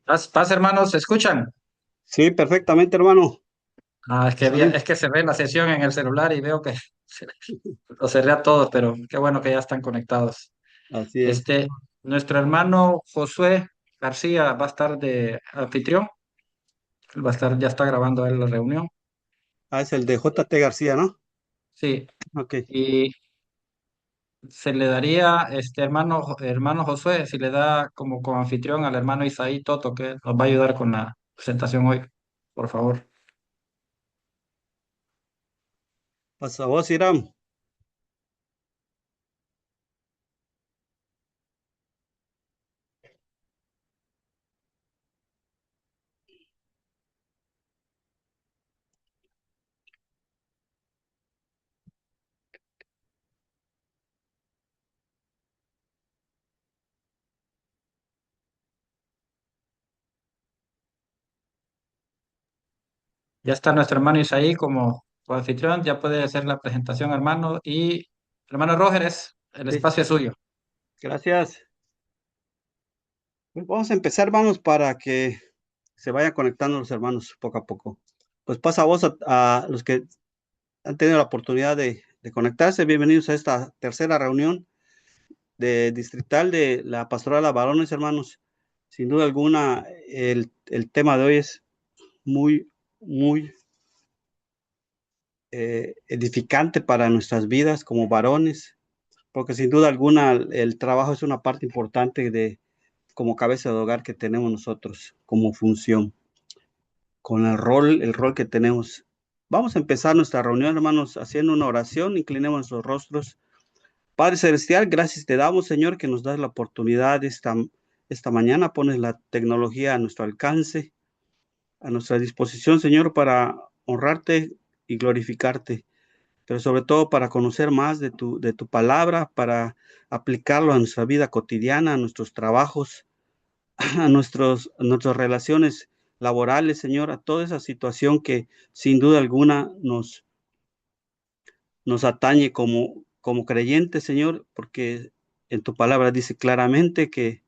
Paz, hermanos, ¿se escuchan? Sí, perfectamente, hermano. Es Salim. que se ve la sesión en el celular y veo que lo cerré a todos, pero qué bueno que ya están conectados. Así es. Este, Nuestro hermano Josué García va a estar de anfitrión, él va a estar, ya está grabando él la reunión. Ah, es el de J.T. García, ¿no? Sí, Ok. y se le daría, hermano Josué, si le da como anfitrión al hermano Isaí Toto, que nos va a ayudar con la presentación hoy, por favor. Pasa a vos, Iram. Ya está nuestro hermano Isaí como anfitrión, ya puede hacer la presentación, hermano. Y hermano Rógeres, el Sí, espacio es suyo. gracias. Pues vamos a empezar, hermanos, para que se vayan conectando los hermanos poco a poco. Pues pasa a vos a los que han tenido la oportunidad de conectarse. Bienvenidos a esta tercera reunión de distrital de la Pastoral a Varones, hermanos. Sin duda alguna, el tema de hoy es muy, muy edificante para nuestras vidas como varones, porque sin duda alguna el trabajo es una parte importante de como cabeza de hogar que tenemos nosotros como función, con el rol que tenemos. Vamos a empezar nuestra reunión, hermanos, haciendo una oración, inclinemos nuestros rostros. Padre Celestial, gracias te damos, Señor, que nos das la oportunidad esta mañana, pones la tecnología a nuestro alcance, a nuestra disposición, Señor, para honrarte y glorificarte, pero sobre todo para conocer más de tu palabra, para aplicarlo a nuestra vida cotidiana, a nuestros trabajos, a nuestras relaciones laborales, Señor, a toda esa situación que sin duda alguna nos atañe como creyentes, Señor, porque en tu palabra dice claramente que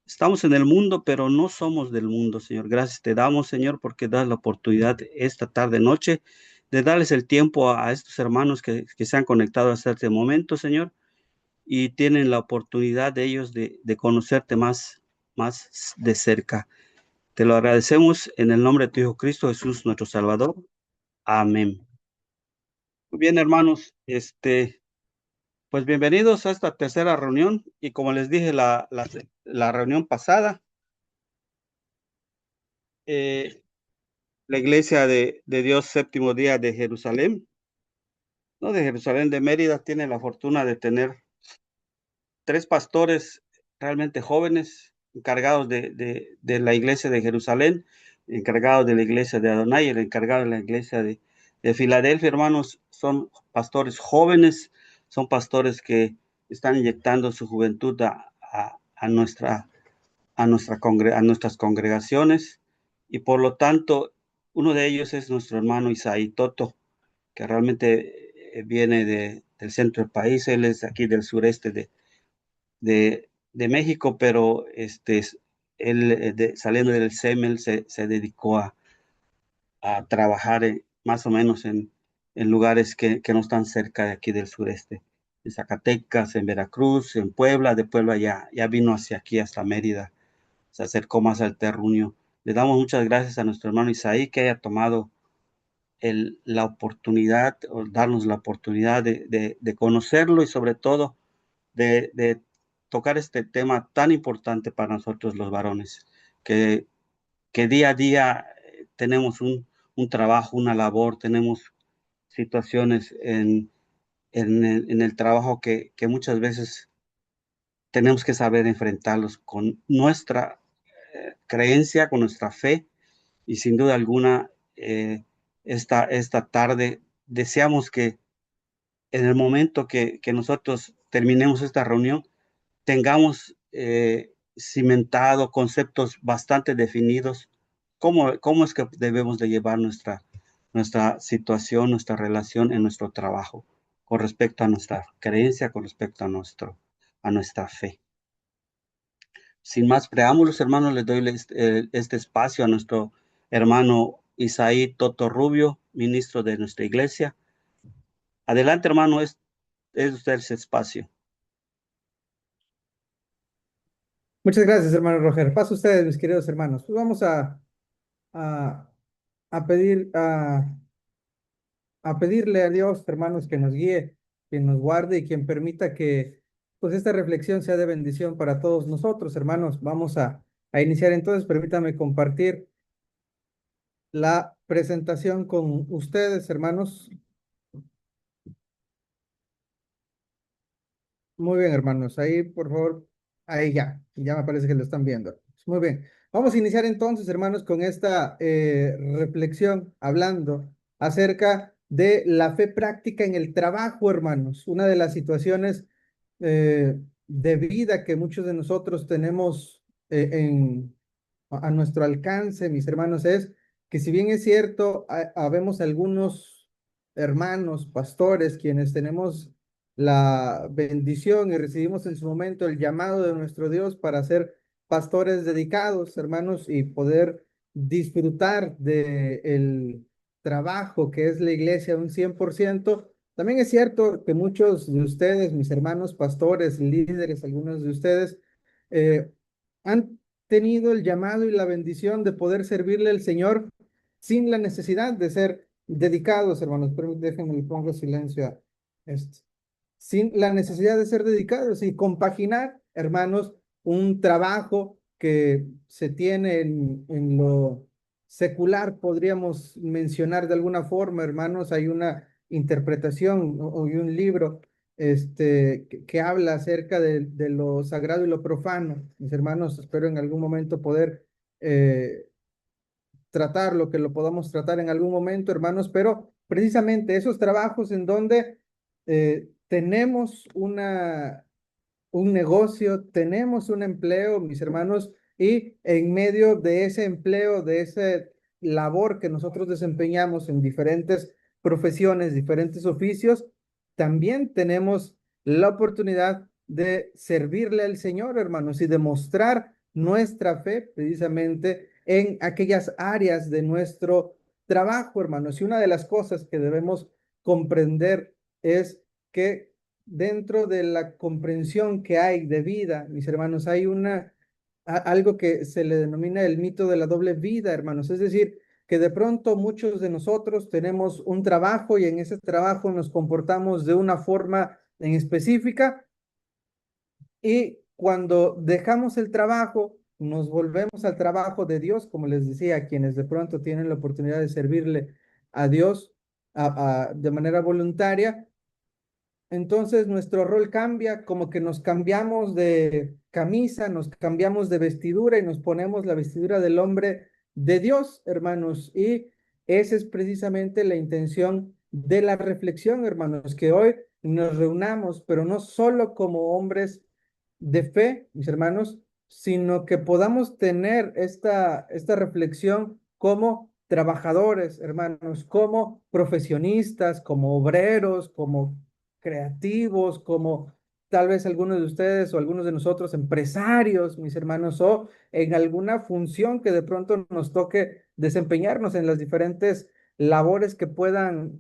estamos en el mundo, pero no somos del mundo, Señor. Gracias te damos, Señor, porque das la oportunidad esta tarde, noche, de darles el tiempo a estos hermanos que se han conectado hasta este momento, Señor, y tienen la oportunidad de ellos de conocerte más de cerca. Te lo agradecemos en el nombre de tu Hijo Cristo Jesús, nuestro Salvador. Amén. Muy bien, hermanos, pues bienvenidos a esta tercera reunión y como les dije la reunión pasada, eh, la iglesia de Dios séptimo día de Jerusalén, no de Jerusalén, de Mérida, tiene la fortuna de tener tres pastores realmente jóvenes encargados de la iglesia de Jerusalén, encargados de la iglesia de Adonai, el encargado de la iglesia de Filadelfia, hermanos, son pastores jóvenes, son pastores que están inyectando su juventud a nuestras congregaciones y por lo tanto uno de ellos es nuestro hermano Isaí Toto, que realmente viene del centro del país, él es aquí del sureste de México, pero él saliendo del CEMEL se dedicó a trabajar más o menos en lugares que no están cerca de aquí del sureste, en Zacatecas, en Veracruz, en Puebla, de Puebla ya vino hacia aquí, hasta Mérida, se acercó más al terruño. Le damos muchas gracias a nuestro hermano Isaí que haya tomado la oportunidad, o darnos la oportunidad de conocerlo y sobre todo de tocar este tema tan importante para nosotros los varones, que, que día a día tenemos un trabajo, una labor, tenemos situaciones en el trabajo que muchas veces tenemos que saber enfrentarlos con nuestra creencia, con nuestra fe y sin duda alguna esta tarde deseamos que en el momento que nosotros terminemos esta reunión tengamos cimentado conceptos bastante definidos, cómo es que debemos de llevar nuestra situación, nuestra relación en nuestro trabajo, con respecto a nuestra creencia, con respecto a nuestra fe. Sin más preámbulos, hermanos, les doy este espacio a nuestro hermano Isaí Toto Rubio, ministro de nuestra iglesia. Adelante, hermano, es usted ese espacio. Muchas gracias, hermano Roger. Paso a ustedes, mis queridos hermanos. Pues vamos a, a pedir, a pedirle a Dios, hermanos, que nos guíe, que nos guarde y quien permita que pues esta reflexión sea de bendición para todos nosotros, hermanos. Vamos a iniciar entonces. Permítame compartir la presentación con ustedes, hermanos. Muy bien, hermanos. Ahí, por favor, ahí ya me parece que lo están viendo. Muy bien. Vamos a iniciar entonces, hermanos, con esta reflexión, hablando acerca de la fe práctica en el trabajo, hermanos. Una de las situaciones de vida que muchos de nosotros tenemos a nuestro alcance, mis hermanos, es que si bien es cierto, habemos algunos hermanos, pastores, quienes tenemos la bendición y recibimos en su momento el llamado de nuestro Dios para ser pastores dedicados, hermanos, y poder disfrutar de el trabajo que es la iglesia un 100%. También es cierto que muchos de ustedes, mis hermanos pastores, líderes, algunos de ustedes, eh, han tenido el llamado y la bendición de poder servirle al Señor sin la necesidad de ser dedicados, hermanos. Pero déjenme le pongo silencio a esto. Sin la necesidad de ser dedicados y compaginar, hermanos, un trabajo que se tiene en lo secular, podríamos mencionar de alguna forma, hermanos. Hay una interpretación y un libro que habla acerca de lo sagrado y lo profano. Mis hermanos, espero en algún momento poder tratarlo, que lo podamos tratar en algún momento, hermanos, pero precisamente esos trabajos en donde tenemos un negocio, tenemos un empleo, mis hermanos, y en medio de ese empleo, de esa labor que nosotros desempeñamos en diferentes profesiones, diferentes oficios, también tenemos la oportunidad de servirle al Señor, hermanos, y demostrar nuestra fe precisamente en aquellas áreas de nuestro trabajo, hermanos. Y una de las cosas que debemos comprender es que dentro de la comprensión que hay de vida, mis hermanos, hay algo que se le denomina el mito de la doble vida, hermanos. Es decir, que de pronto muchos de nosotros tenemos un trabajo y en ese trabajo nos comportamos de una forma en específica y cuando dejamos el trabajo, nos volvemos al trabajo de Dios, como les decía, quienes de pronto tienen la oportunidad de servirle a Dios de manera voluntaria. Entonces nuestro rol cambia, como que nos cambiamos de camisa, nos cambiamos de vestidura y nos ponemos la vestidura del hombre de Dios, hermanos. Y esa es precisamente la intención de la reflexión, hermanos, que hoy nos reunamos, pero no solo como hombres de fe, mis hermanos, sino que podamos tener esta reflexión como trabajadores, hermanos, como profesionistas, como obreros, como creativos, como tal vez algunos de ustedes o algunos de nosotros empresarios, mis hermanos, o en alguna función que de pronto nos toque desempeñarnos en las diferentes labores que puedan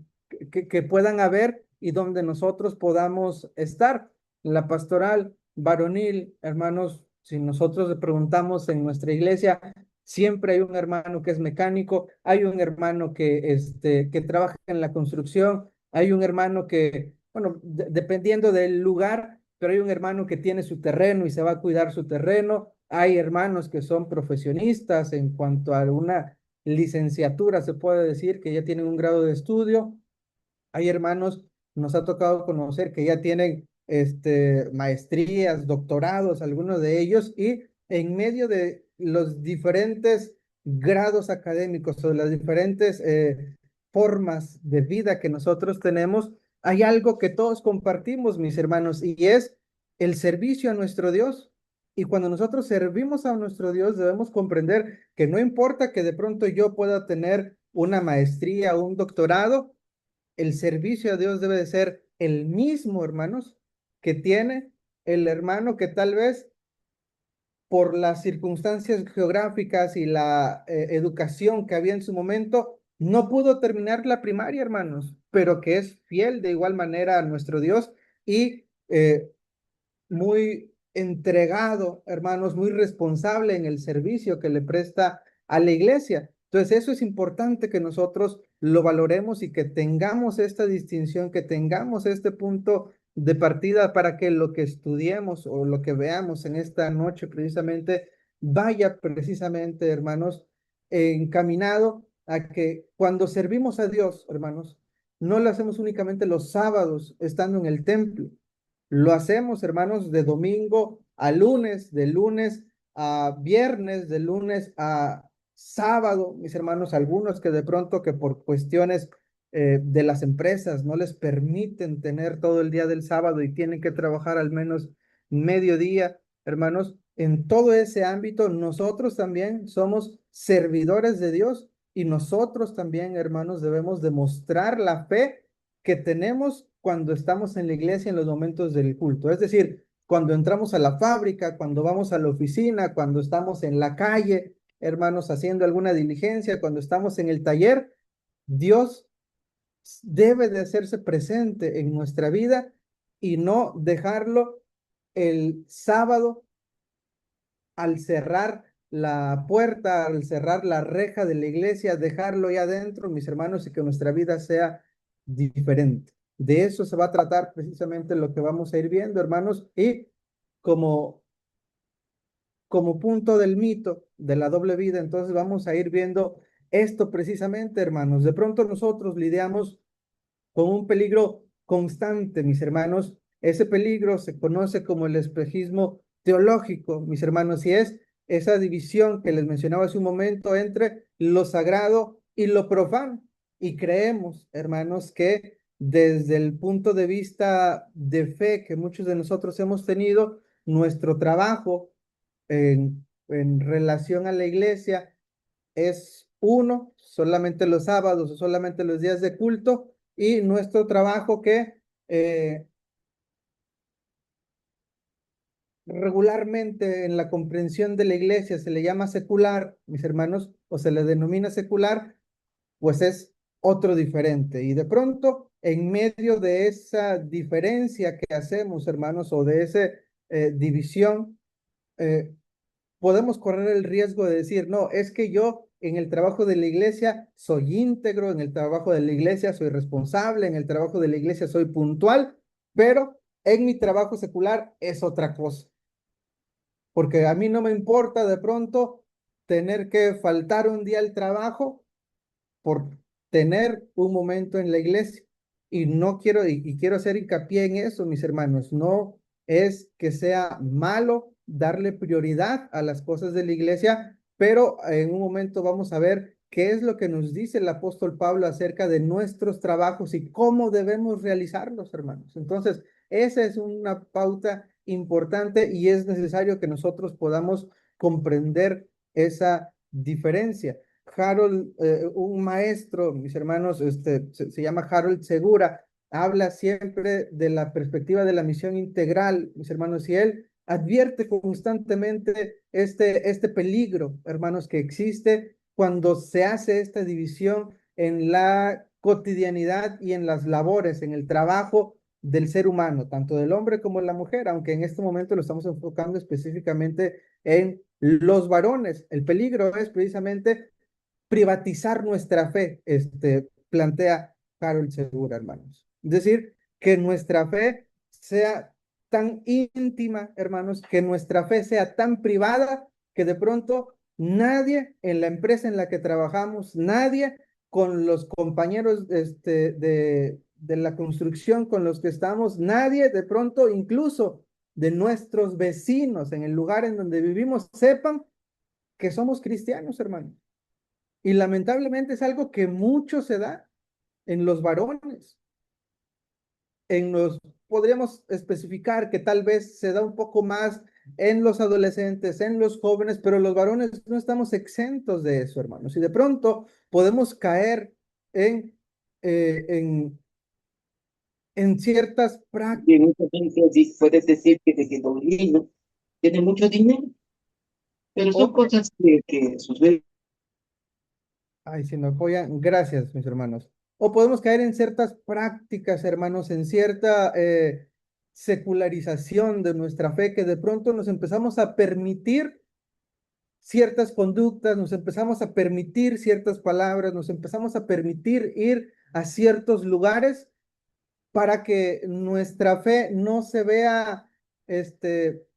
haber y donde nosotros podamos estar. La pastoral varonil, hermanos, si nosotros le preguntamos en nuestra iglesia, siempre hay un hermano que es mecánico, hay un hermano que trabaja en la construcción, hay un hermano que, bueno, dependiendo del lugar, pero hay un hermano que tiene su terreno y se va a cuidar su terreno. Hay hermanos que son profesionistas en cuanto a una licenciatura, se puede decir, que ya tienen un grado de estudio. Hay hermanos, nos ha tocado conocer que ya tienen maestrías, doctorados, algunos de ellos, y en medio de los diferentes grados académicos o de las diferentes formas de vida que nosotros tenemos, hay algo que todos compartimos, mis hermanos, y es el servicio a nuestro Dios. Y cuando nosotros servimos a nuestro Dios, debemos comprender que no importa que de pronto yo pueda tener una maestría o un doctorado, el servicio a Dios debe de ser el mismo, hermanos, que tiene el hermano que tal vez por las circunstancias geográficas y la educación que había en su momento, no pudo terminar la primaria, hermanos, pero que es fiel de igual manera a nuestro Dios y muy entregado, hermanos, muy responsable en el servicio que le presta a la iglesia. Entonces, eso es importante que nosotros lo valoremos y que tengamos esta distinción, que tengamos este punto de partida para que lo que estudiemos o lo que veamos en esta noche precisamente vaya precisamente, hermanos, encaminado a que cuando servimos a Dios, hermanos, no lo hacemos únicamente los sábados estando en el templo, lo hacemos, hermanos, de domingo a lunes, de lunes a viernes, de lunes a sábado, mis hermanos, algunos que de pronto que por cuestiones de las empresas no les permiten tener todo el día del sábado y tienen que trabajar al menos mediodía, hermanos, en todo ese ámbito nosotros también somos servidores de Dios y nosotros también, hermanos, debemos demostrar la fe que tenemos cuando estamos en la iglesia en los momentos del culto. Es decir, cuando entramos a la fábrica, cuando vamos a la oficina, cuando estamos en la calle, hermanos, haciendo alguna diligencia, cuando estamos en el taller, Dios debe de hacerse presente en nuestra vida y no dejarlo el sábado al cerrar la puerta, al cerrar la reja de la iglesia, dejarlo ya adentro, mis hermanos, y que nuestra vida sea diferente. De eso se va a tratar precisamente lo que vamos a ir viendo, hermanos, y como, como punto del mito de la doble vida, entonces vamos a ir viendo esto precisamente, hermanos. De pronto nosotros lidiamos con un peligro constante, mis hermanos. Ese peligro se conoce como el espejismo teológico, mis hermanos, y es esa división que les mencionaba hace un momento entre lo sagrado y lo profano. Y creemos, hermanos, que desde el punto de vista de fe que muchos de nosotros hemos tenido, nuestro trabajo en relación a la iglesia es uno, solamente los sábados o solamente los días de culto, y nuestro trabajo que regularmente en la comprensión de la iglesia se le llama secular, mis hermanos, o se le denomina secular, pues es otro diferente. Y de pronto, en medio de esa diferencia que hacemos, hermanos, o de esa división, eh, podemos correr el riesgo de decir, no, es que yo en el trabajo de la iglesia soy íntegro, en el trabajo de la iglesia soy responsable, en el trabajo de la iglesia soy puntual, pero en mi trabajo secular es otra cosa, porque a mí no me importa de pronto tener que faltar un día al trabajo por tener un momento en la iglesia. Y no quiero, y quiero hacer hincapié en eso, mis hermanos, no es que sea malo darle prioridad a las cosas de la iglesia, pero en un momento vamos a ver qué es lo que nos dice el apóstol Pablo acerca de nuestros trabajos y cómo debemos realizarlos, hermanos. Entonces, esa es una pauta importante y es necesario que nosotros podamos comprender esa diferencia. Harold, un maestro, mis hermanos, se llama Harold Segura, habla siempre de la perspectiva de la misión integral, mis hermanos, y él advierte constantemente este peligro, hermanos, que existe cuando se hace esta división en la cotidianidad y en las labores, en el trabajo del ser humano, tanto del hombre como de la mujer, aunque en este momento lo estamos enfocando específicamente en los varones. El peligro es precisamente privatizar nuestra fe, plantea Harold Segura, hermanos. Es decir, que nuestra fe sea tan íntima, hermanos, que nuestra fe sea tan privada que de pronto nadie en la empresa en la que trabajamos, nadie con los compañeros de la construcción con los que estamos, nadie de pronto, incluso de nuestros vecinos en el lugar en donde vivimos, sepan que somos cristianos, hermanos. Y lamentablemente es algo que mucho se da en los varones. Podríamos especificar que tal vez se da un poco más en los adolescentes, en los jóvenes, pero los varones no estamos exentos de eso, hermanos. Y de pronto podemos caer en, eh, en, en ciertas prácticas. Y muchas veces puedes decir que de que los niños tienen mucho dinero Pero O son cosas que suceden. ay, si me apoyan, gracias, mis hermanos. O podemos caer en ciertas prácticas, hermanos, en cierta secularización de nuestra fe, que de pronto nos empezamos a permitir ciertas conductas, nos empezamos a permitir ciertas palabras, nos empezamos a permitir ir a ciertos lugares para que nuestra fe no se vea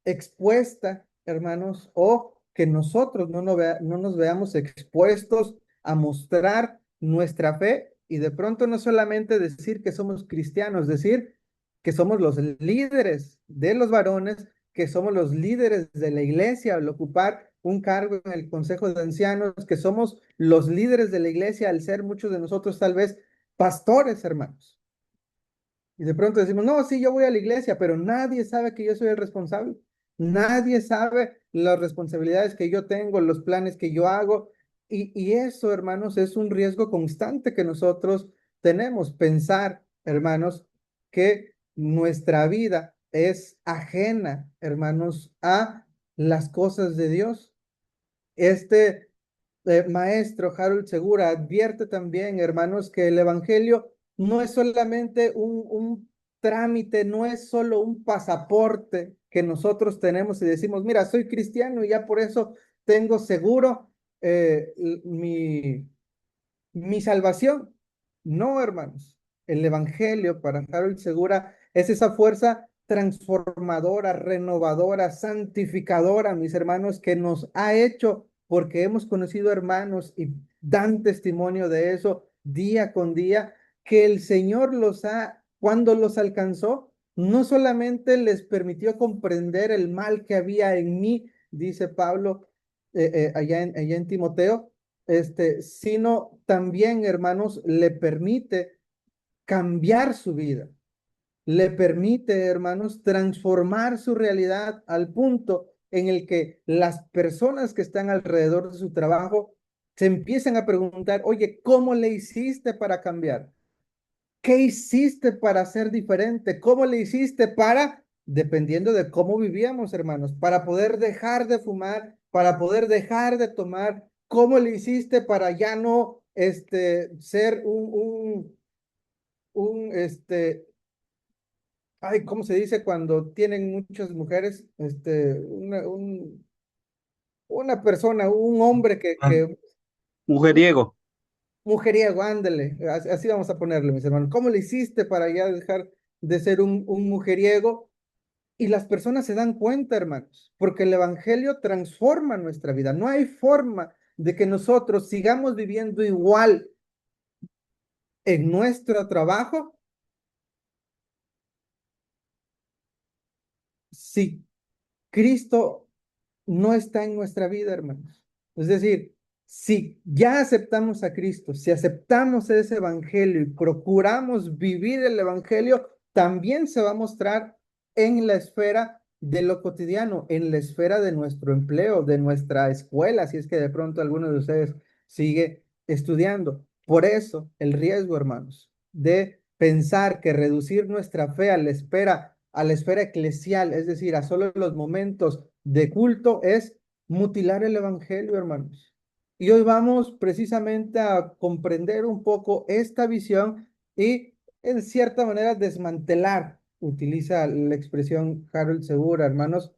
expuesta, hermanos, o que nosotros no nos veamos expuestos a mostrar nuestra fe y de pronto no solamente decir que somos cristianos, decir que somos los líderes de los varones, que somos los líderes de la iglesia al ocupar un cargo en el Consejo de Ancianos, que somos los líderes de la iglesia al ser muchos de nosotros tal vez pastores, hermanos. Y de pronto decimos, no, sí, yo voy a la iglesia, pero nadie sabe que yo soy el responsable. Nadie sabe las responsabilidades que yo tengo, los planes que yo hago. Y eso, hermanos, es un riesgo constante que nosotros tenemos. Pensar, hermanos, que nuestra vida es ajena, hermanos, a las cosas de Dios. Este maestro Harold Segura advierte también, hermanos, que el Evangelio no es solamente un trámite, no es solo un pasaporte que nosotros tenemos y decimos, mira, soy cristiano y ya por eso tengo seguro mi salvación. No, hermanos. El Evangelio para Harold Segura es esa fuerza transformadora, renovadora, santificadora, mis hermanos, que nos ha hecho porque hemos conocido hermanos y dan testimonio de eso día con día, que el Señor cuando los alcanzó, no solamente les permitió comprender el mal que había en mí, dice Pablo allá en Timoteo, sino también, hermanos, le permite cambiar su vida, le permite, hermanos, transformar su realidad al punto en el que las personas que están alrededor de su trabajo se empiezan a preguntar, oye, ¿cómo le hiciste para cambiar? ¿Qué hiciste para ser diferente? ¿Cómo le hiciste para, dependiendo de cómo vivíamos, hermanos, para poder dejar de fumar, para poder dejar de tomar? ¿Cómo le hiciste para ya no, ser ay, ¿cómo se dice cuando tienen muchas mujeres? Una persona, un hombre Ah, que un mujeriego. mujeriego, ándale, así vamos a ponerle, mis hermanos. ¿Cómo le hiciste para ya dejar de ser un mujeriego? Y las personas se dan cuenta, hermanos, porque el Evangelio transforma nuestra vida. No hay forma de que nosotros sigamos viviendo igual en nuestro trabajo si Cristo no está en nuestra vida, hermanos. Es decir, si ya aceptamos a Cristo, si aceptamos ese evangelio y procuramos vivir el evangelio, también se va a mostrar en la esfera de lo cotidiano, en la esfera de nuestro empleo, de nuestra escuela, si es que de pronto alguno de ustedes sigue estudiando. Por eso, el riesgo, hermanos, de pensar que reducir nuestra fe a la esfera eclesial, es decir, a solo los momentos de culto, es mutilar el evangelio, hermanos. Y hoy vamos precisamente a comprender un poco esta visión y en cierta manera desmantelar, utiliza la expresión Harold Segura, hermanos,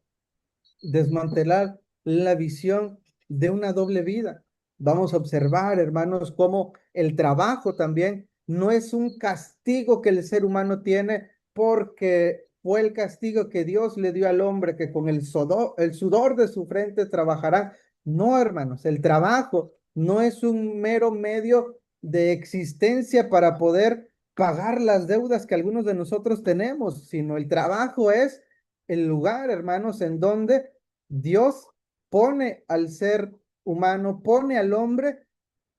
desmantelar la visión de una doble vida. Vamos a observar, hermanos, cómo el trabajo también no es un castigo que el ser humano tiene porque fue el castigo que Dios le dio al hombre, que con el sudor de su frente trabajará. No, hermanos, el trabajo no es un mero medio de existencia para poder pagar las deudas que algunos de nosotros tenemos, sino el trabajo es el lugar, hermanos, en donde Dios pone al ser humano, pone al hombre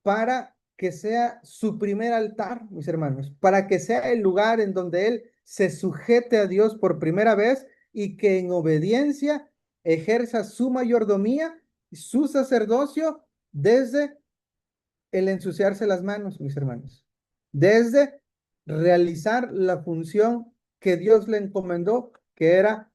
para que sea su primer altar, mis hermanos, para que sea el lugar en donde él se sujete a Dios por primera vez y que en obediencia ejerza su mayordomía, su sacerdocio desde el ensuciarse las manos, mis hermanos, desde realizar la función que Dios le encomendó, que era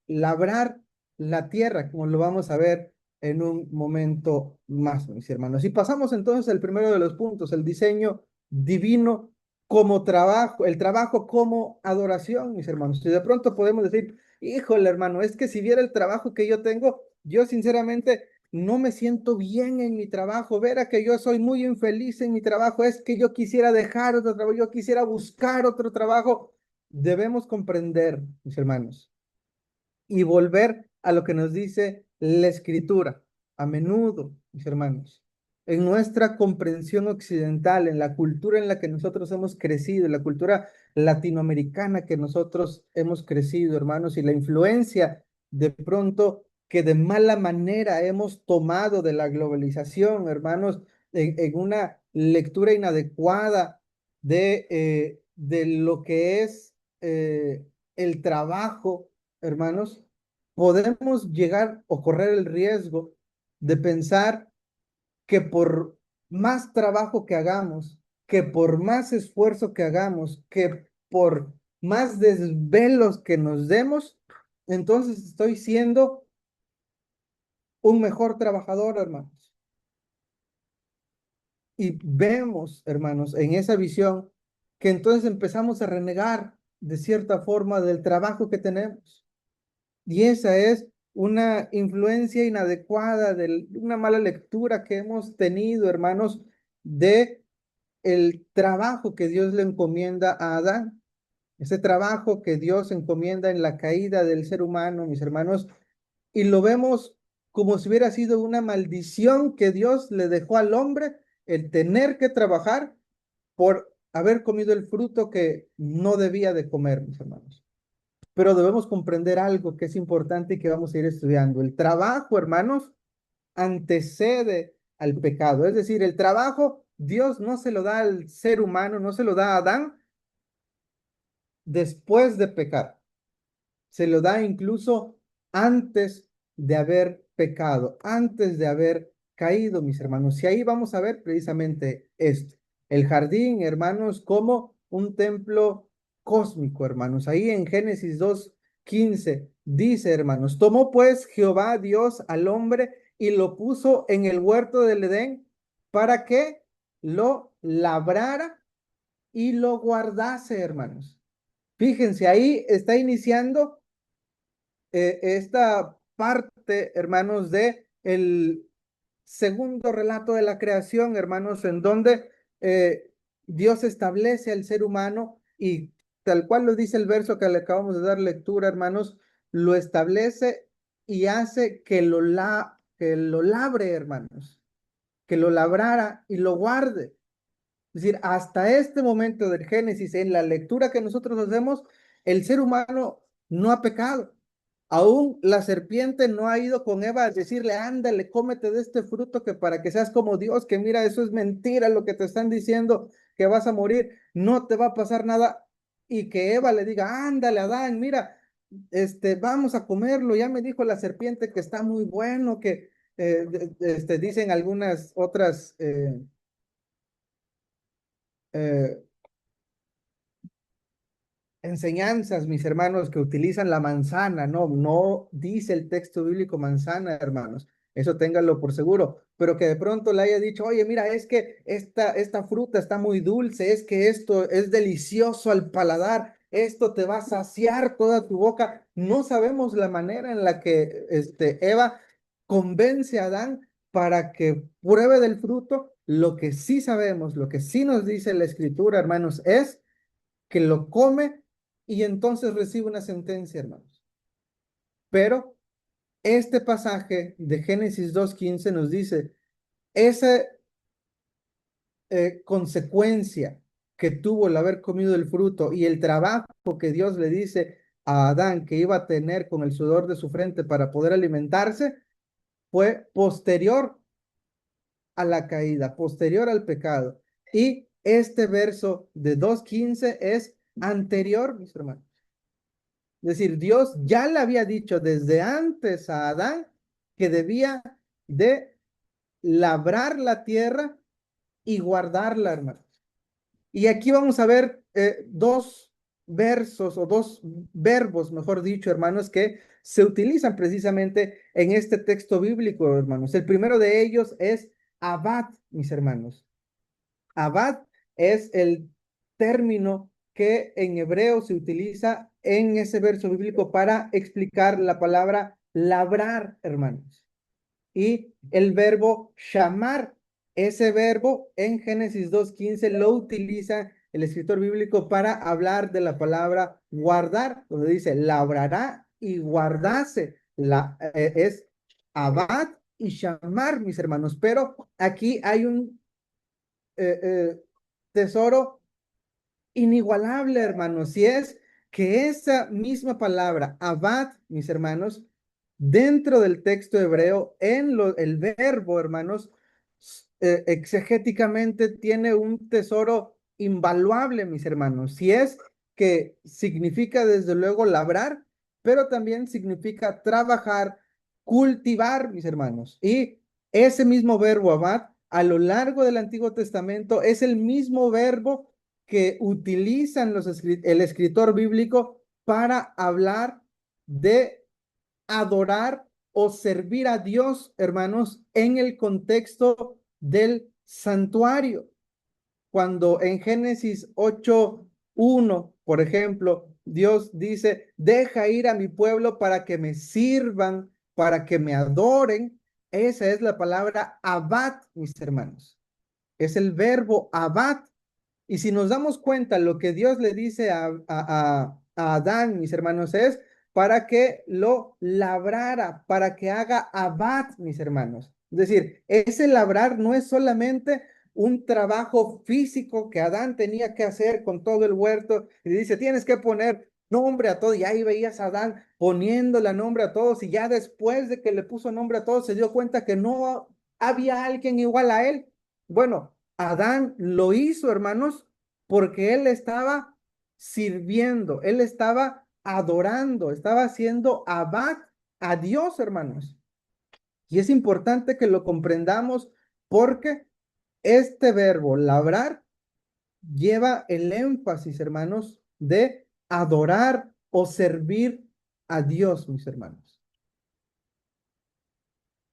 labrar la tierra, como lo vamos a ver en un momento más, mis hermanos. Y pasamos entonces al primero de los puntos, el diseño divino como trabajo, el trabajo como adoración, mis hermanos. Y de pronto podemos decir, híjole, hermano, es que si viera el trabajo que yo tengo, yo sinceramente no me siento bien en mi trabajo, verá que yo soy muy infeliz en mi trabajo, es que yo quisiera dejar otro trabajo, yo quisiera buscar otro trabajo. Debemos comprender, mis hermanos, y volver a lo que nos dice la escritura. A menudo, mis hermanos, en nuestra comprensión occidental, en la cultura en la que nosotros hemos crecido, en la cultura latinoamericana que nosotros hemos crecido, hermanos, y la influencia de pronto que de mala manera hemos tomado de la globalización, hermanos, en una lectura inadecuada de lo que es el trabajo, hermanos, podemos llegar o correr el riesgo de pensar que por más trabajo que hagamos, que por más esfuerzo que hagamos, que por más desvelos que nos demos, entonces estoy siendo un mejor trabajador, hermanos. Y vemos, hermanos, en esa visión que entonces empezamos a renegar de cierta forma del trabajo que tenemos. Y esa es una influencia inadecuada de una mala lectura que hemos tenido, hermanos, de el trabajo que Dios le encomienda a Adán. Ese trabajo que Dios encomienda en la caída del ser humano, mis hermanos, y lo vemos como si hubiera sido una maldición que Dios le dejó al hombre el tener que trabajar por haber comido el fruto que no debía de comer, mis hermanos. Pero debemos comprender algo que es importante y que vamos a ir estudiando. El trabajo, hermanos, antecede al pecado. Es decir, el trabajo Dios no se lo da al ser humano, no se lo da a Adán después de pecar. Se lo da incluso antes de haber pecado, antes de haber caído, mis hermanos. Y ahí vamos a ver precisamente esto. El jardín, hermanos, como un templo cósmico, hermanos. Ahí en Génesis 2:15 dice, hermanos, tomó pues Jehová Dios al hombre y lo puso en el huerto del Edén para que lo labrara y lo guardase, hermanos. Fíjense, ahí está iniciando esta parte, hermanos, de el segundo relato de la creación, hermanos, en donde Dios establece al ser humano y tal cual lo dice el verso que le acabamos de dar lectura, hermanos, lo establece y hace que lo labre, hermanos, que lo labrara y lo guarde. Es decir, hasta este momento del Génesis, en la lectura que nosotros hacemos, el ser humano no ha pecado. Aún la serpiente no ha ido con Eva a decirle, ándale, cómete de este fruto que para que seas como Dios, que mira, eso es mentira lo que te están diciendo, que vas a morir, no te va a pasar nada. Y que Eva le diga, ándale, Adán, mira, vamos a comerlo. Ya me dijo la serpiente que está muy bueno, que dicen algunas otras eh, enseñanzas, mis hermanos, que utilizan la manzana, no, no dice el texto bíblico manzana, hermanos, eso ténganlo por seguro, pero que de pronto le haya dicho, oye, mira, es que esta fruta está muy dulce, es que esto es delicioso al paladar, esto te va a saciar toda tu boca. No sabemos la manera en la que Eva convence a Adán para que pruebe del fruto. Lo que sí sabemos, lo que sí nos dice la escritura, hermanos, es que lo come y entonces recibe una sentencia, hermanos. Pero este pasaje de Génesis 2:15 nos dice, esa consecuencia que tuvo el haber comido el fruto y el trabajo que Dios le dice a Adán que iba a tener con el sudor de su frente para poder alimentarse, fue posterior a la caída, posterior al pecado. Y este verso de 2:15 es anterior, mis hermanos. Es decir, Dios ya le había dicho desde antes a Adán que debía de labrar la tierra y guardarla, hermanos. Y aquí vamos a ver dos. versos o dos verbos, mejor dicho, hermanos, que se utilizan precisamente en este texto bíblico, hermanos. El primero de ellos es abad, mis hermanos. Abad es el término que en hebreo se utiliza en ese verso bíblico para explicar la palabra labrar, hermanos. Y el verbo llamar, ese verbo en Génesis 2:15 lo utiliza el escritor bíblico para hablar de la palabra guardar, donde dice labrará y guardase. Es abad y llamar, mis hermanos. Pero aquí hay un eh, eh, tesoro inigualable, hermanos, y es que esa misma palabra, abad, mis hermanos, dentro del texto hebreo, el verbo, hermanos, exegéticamente tiene un tesoro invaluable, mis hermanos, y es que significa desde luego labrar, pero también significa trabajar, cultivar, mis hermanos. Y ese mismo verbo, abad, a lo largo del Antiguo Testamento es el mismo verbo que utilizan el escritor bíblico para hablar de adorar o servir a Dios, hermanos, en el contexto del santuario. Cuando en Génesis 8:1, por ejemplo, Dios dice, deja ir a mi pueblo para que me sirvan, para que me adoren. Esa es la palabra abad, mis hermanos. Es el verbo abad. Y si nos damos cuenta, lo que Dios le dice a Adán, mis hermanos, es para que lo labrara, para que haga abad, mis hermanos. Es decir, ese labrar no es solamente un trabajo físico que Adán tenía que hacer con todo el huerto. Y dice, tienes que poner nombre a todo. Y ahí veías a Adán poniéndole nombre a todos. Y ya después de que le puso nombre a todos, se dio cuenta que no había alguien igual a él. Bueno, Adán lo hizo, hermanos, porque él estaba sirviendo, él estaba adorando, estaba haciendo abad a Dios, hermanos. Y es importante que lo comprendamos porque este verbo labrar lleva el énfasis, hermanos, de adorar o servir a Dios, mis hermanos.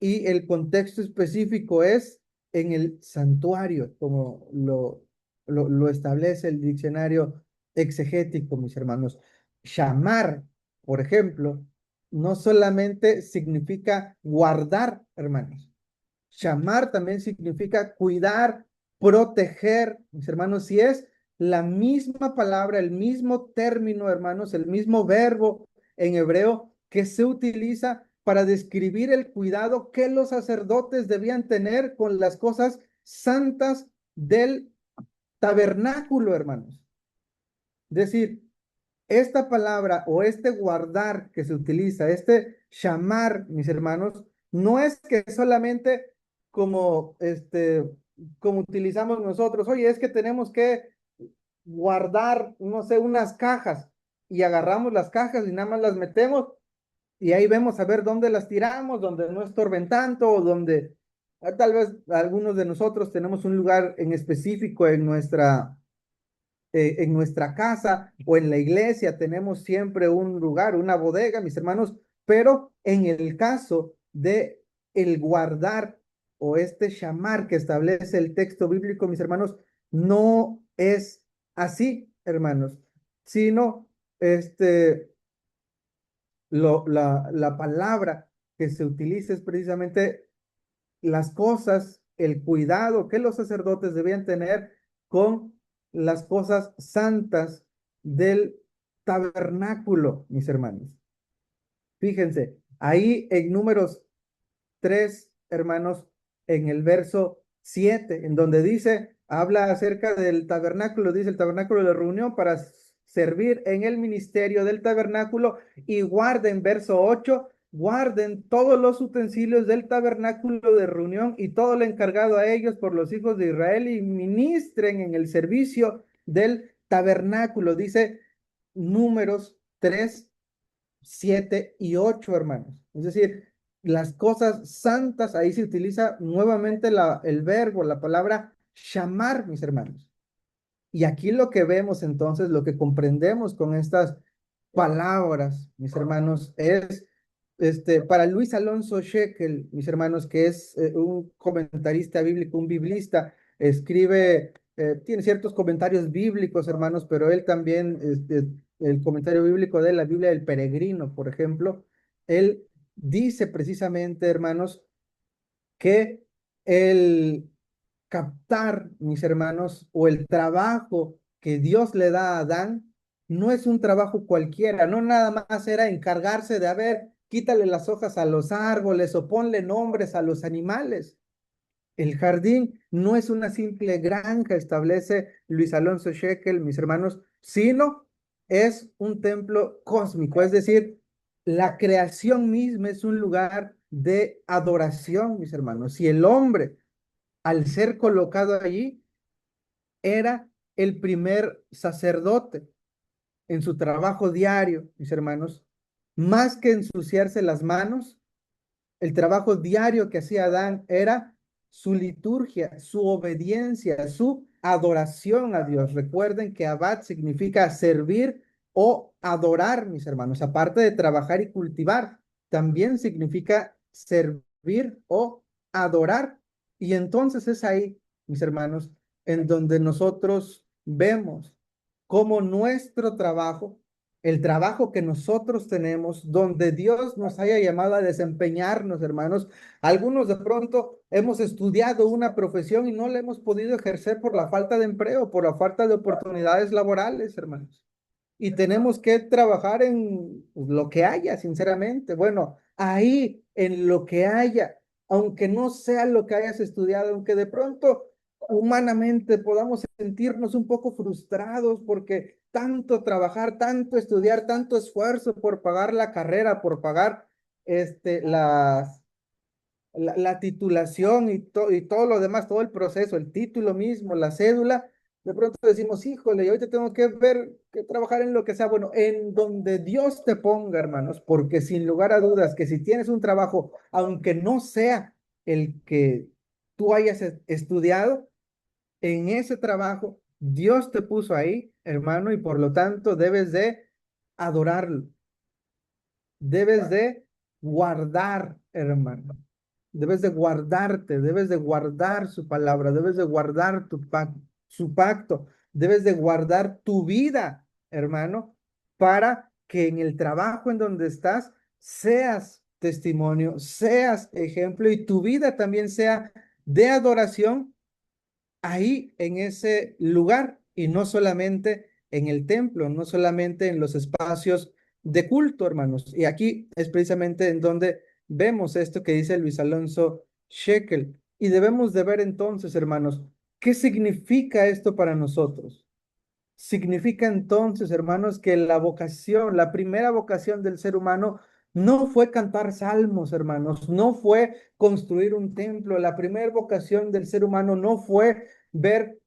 Y el contexto específico es en el santuario, como lo establece el diccionario exegético, mis hermanos. Shamar, por ejemplo, no solamente significa guardar, hermanos. Shamar también significa cuidar, proteger, mis hermanos. Si es la misma palabra, el mismo término, hermanos, el mismo verbo en hebreo que se utiliza para describir el cuidado que los sacerdotes debían tener con las cosas santas del tabernáculo, hermanos. Es decir, esta palabra o este guardar que se utiliza, este llamar, mis hermanos, no es que solamente como como utilizamos nosotros, oye, es que tenemos que guardar, no sé, unas cajas y agarramos las cajas y nada más las metemos y ahí vemos a ver dónde las tiramos, donde no estorben tanto o donde tal vez algunos de nosotros tenemos un lugar en específico en nuestra casa o en la iglesia tenemos siempre un lugar, una bodega, mis hermanos, pero en el caso de el guardar o este shamar que establece el texto bíblico, mis hermanos, no es así, hermanos, sino la palabra que se utiliza es precisamente las cosas, el cuidado que los sacerdotes debían tener con las cosas santas del tabernáculo, mis hermanos. Fíjense, ahí en Números 3, hermanos, en el verso 7, en donde dice, habla acerca del tabernáculo, dice el tabernáculo de la reunión para servir en el ministerio del tabernáculo y guarden, verso 8, guarden todos los utensilios del tabernáculo de reunión y todo lo encargado a ellos por los hijos de Israel y ministren en el servicio del tabernáculo, dice Números 3, 7 y 8, hermanos. Es decir, las cosas santas, ahí se utiliza nuevamente el verbo, la palabra llamar, mis hermanos. Y aquí lo que vemos entonces, lo que comprendemos con estas palabras, mis hermanos, es para Luis Alonso Shekel, mis hermanos, que es un comentarista bíblico, un biblista, escribe, tiene ciertos comentarios bíblicos, hermanos, pero él también, el comentario bíblico de la Biblia del Peregrino, por ejemplo, él dice precisamente, hermanos, que el captar, mis hermanos, o el trabajo que Dios le da a Adán, no es un trabajo cualquiera, no nada más era encargarse de, a ver, quítale las hojas a los árboles o ponle nombres a los animales. El jardín no es una simple granja, establece Luis Alonso Shekel, mis hermanos, sino es un templo cósmico, es decir, la creación misma es un lugar de adoración, mis hermanos. Y el hombre, al ser colocado allí, era el primer sacerdote en su trabajo diario, mis hermanos, más que ensuciarse las manos, el trabajo diario que hacía Adán era su liturgia, su obediencia, su adoración a Dios. Recuerden que abad significa servir o adorar, mis hermanos. Aparte de trabajar y cultivar, también significa servir o adorar. Y entonces es ahí, mis hermanos, en donde nosotros vemos cómo nuestro trabajo, el trabajo que nosotros tenemos, donde Dios nos haya llamado a desempeñarnos, hermanos. Algunos de pronto hemos estudiado una profesión y no la hemos podido ejercer por la falta de empleo, por la falta de oportunidades laborales, hermanos. Y tenemos que trabajar en lo que haya, sinceramente. Bueno, ahí, en lo que haya, aunque no sea lo que hayas estudiado, aunque de pronto humanamente podamos sentirnos un poco frustrados porque tanto trabajar, tanto estudiar, tanto esfuerzo por pagar la carrera, por pagar la titulación y todo lo demás, todo el proceso, el título mismo, la cédula, de pronto decimos, híjole, y ahorita tengo que ver, que trabajar en lo que sea, bueno, en donde Dios te ponga, hermanos, porque sin lugar a dudas que si tienes un trabajo, aunque no sea el que tú hayas estudiado, en ese trabajo, Dios te puso ahí, hermano, y por lo tanto debes de adorarlo, debes de guardar, hermano, debes de guardarte, debes de guardar su palabra, debes de guardar su pacto, debes de guardar tu vida, hermano, para que en el trabajo en donde estás seas testimonio, seas ejemplo y tu vida también sea de adoración ahí en ese lugar y no solamente en el templo, no solamente en los espacios de culto, hermanos. Y aquí es precisamente en donde vemos esto que dice Luis Alonso Shekel. Y debemos de ver entonces, hermanos, ¿qué significa esto para nosotros? Significa entonces, hermanos, que la vocación, la primera vocación del ser humano no fue cantar salmos, hermanos, no fue construir un templo. La primera vocación del ser humano no fue ver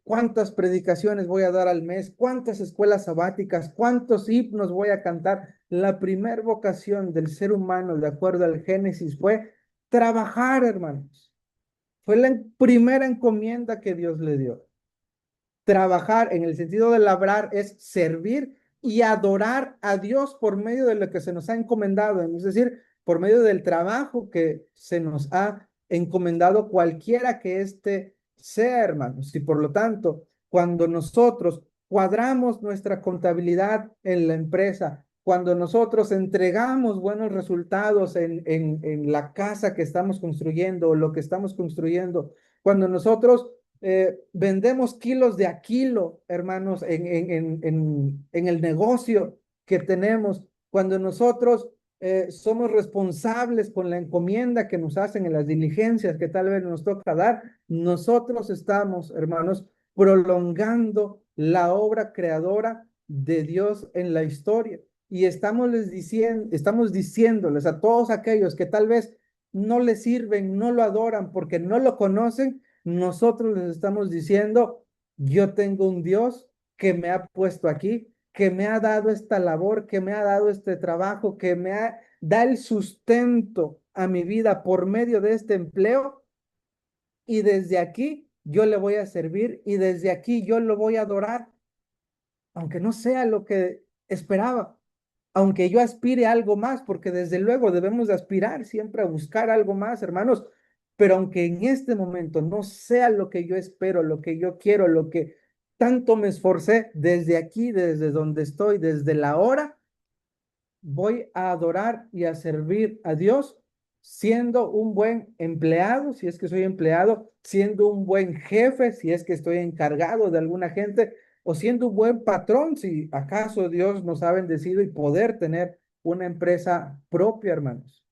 cuántas predicaciones voy a dar al mes, cuántas escuelas sabáticas, cuántos himnos voy a cantar. La primera vocación del ser humano, de acuerdo al Génesis, fue trabajar, hermanos. Fue la primera encomienda que Dios le dio. Trabajar en el sentido de labrar es servir y adorar a Dios por medio de lo que se nos ha encomendado, es decir, por medio del trabajo que se nos ha encomendado cualquiera que éste sea, hermanos. Y por lo tanto, cuando nosotros cuadramos nuestra contabilidad en la empresa, cuando nosotros entregamos buenos resultados en la casa que estamos construyendo o lo que estamos construyendo, cuando nosotros vendemos kilos de a kilo, hermanos, en el negocio que tenemos, cuando nosotros somos responsables con la encomienda que nos hacen en las diligencias que tal vez nos toca dar, nosotros estamos, hermanos, prolongando la obra creadora de Dios en la historia. Y estamos diciéndoles a todos aquellos que tal vez no le sirven, no lo adoran porque no lo conocen, nosotros les estamos diciendo, yo tengo un Dios que me ha puesto aquí, que me ha dado esta labor, que me ha dado este trabajo, da el sustento a mi vida por medio de este empleo y desde aquí yo le voy a servir y desde aquí yo lo voy a adorar, aunque no sea lo que esperaba, aunque yo aspire a algo más, porque desde luego debemos de aspirar siempre a buscar algo más, hermanos, pero aunque en este momento no sea lo que yo espero, lo que yo quiero, lo que tanto me esforcé, desde aquí, desde donde estoy, desde la hora, voy a adorar y a servir a Dios siendo un buen empleado, si es que soy empleado, siendo un buen jefe, si es que estoy encargado de alguna gente, o siendo un buen patrón, si acaso Dios nos ha bendecido y poder tener una empresa propia, hermanos.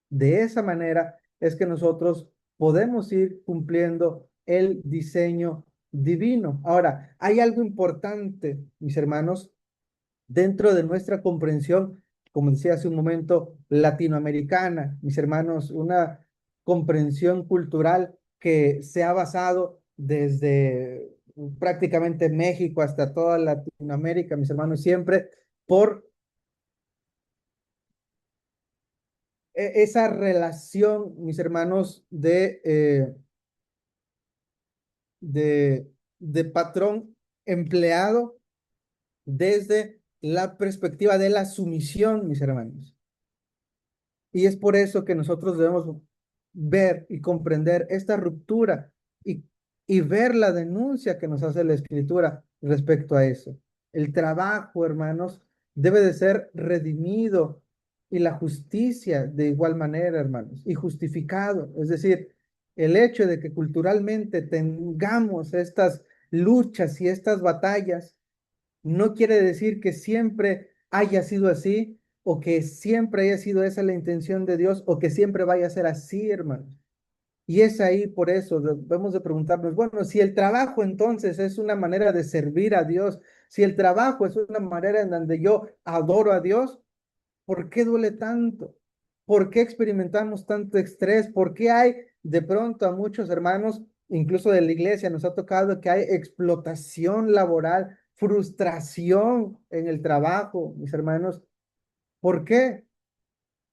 De esa manera es que nosotros podemos ir cumpliendo el diseño divino. Ahora, hay algo importante, mis hermanos, dentro de nuestra comprensión, como decía hace un momento, latinoamericana, mis hermanos, una comprensión cultural que se ha basado desde prácticamente México hasta toda Latinoamérica, mis hermanos, siempre por esa relación, mis hermanos, de patrón empleado desde la perspectiva de la sumisión, mis hermanos. Y es por eso que nosotros debemos ver y comprender esta ruptura y, y ver la denuncia que nos hace la Escritura respecto a eso. El trabajo, hermanos, debe de ser redimido y la justicia de igual manera, hermanos, y justificado. Es decir, el hecho de que culturalmente tengamos estas luchas y estas batallas no quiere decir que siempre haya sido así o que siempre haya sido esa la intención de Dios o que siempre vaya a ser así, hermanos. Y es ahí por eso debemos de preguntarnos, bueno, si el trabajo entonces es una manera de servir a Dios, si el trabajo es una manera en donde yo adoro a Dios, ¿por qué duele tanto? ¿Por qué experimentamos tanto estrés? ¿Por qué hay de pronto a muchos hermanos, incluso de la iglesia, nos ha tocado que hay explotación laboral, frustración en el trabajo, mis hermanos? ¿Por qué?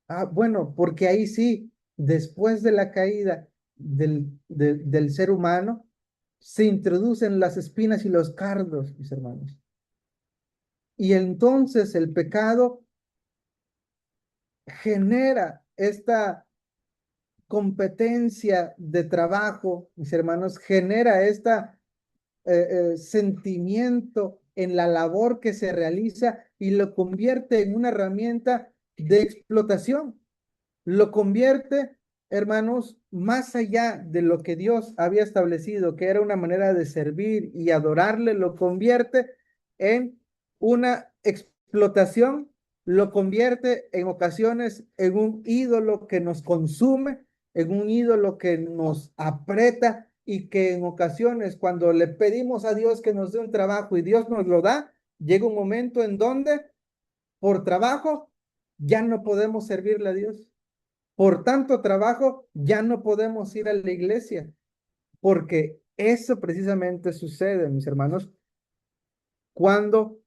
Ah, bueno, porque ahí sí, después de la caída del ser humano, se introducen las espinas y los cardos, mis hermanos. Y entonces el pecado genera esta competencia de trabajo, mis hermanos, genera esta sentimiento en la labor que se realiza y lo convierte en una herramienta de explotación. Lo convierte, hermanos, más allá de lo que Dios había establecido, que era una manera de servir y adorarle, lo convierte en una explotación, lo convierte en ocasiones en un ídolo que nos consume, en un ídolo que nos aprieta y que en ocasiones cuando le pedimos a Dios que nos dé un trabajo y Dios nos lo da, llega un momento en donde por trabajo ya no podemos servirle a Dios. Por tanto trabajo, ya no podemos ir a la iglesia, porque eso precisamente sucede, mis hermanos, cuando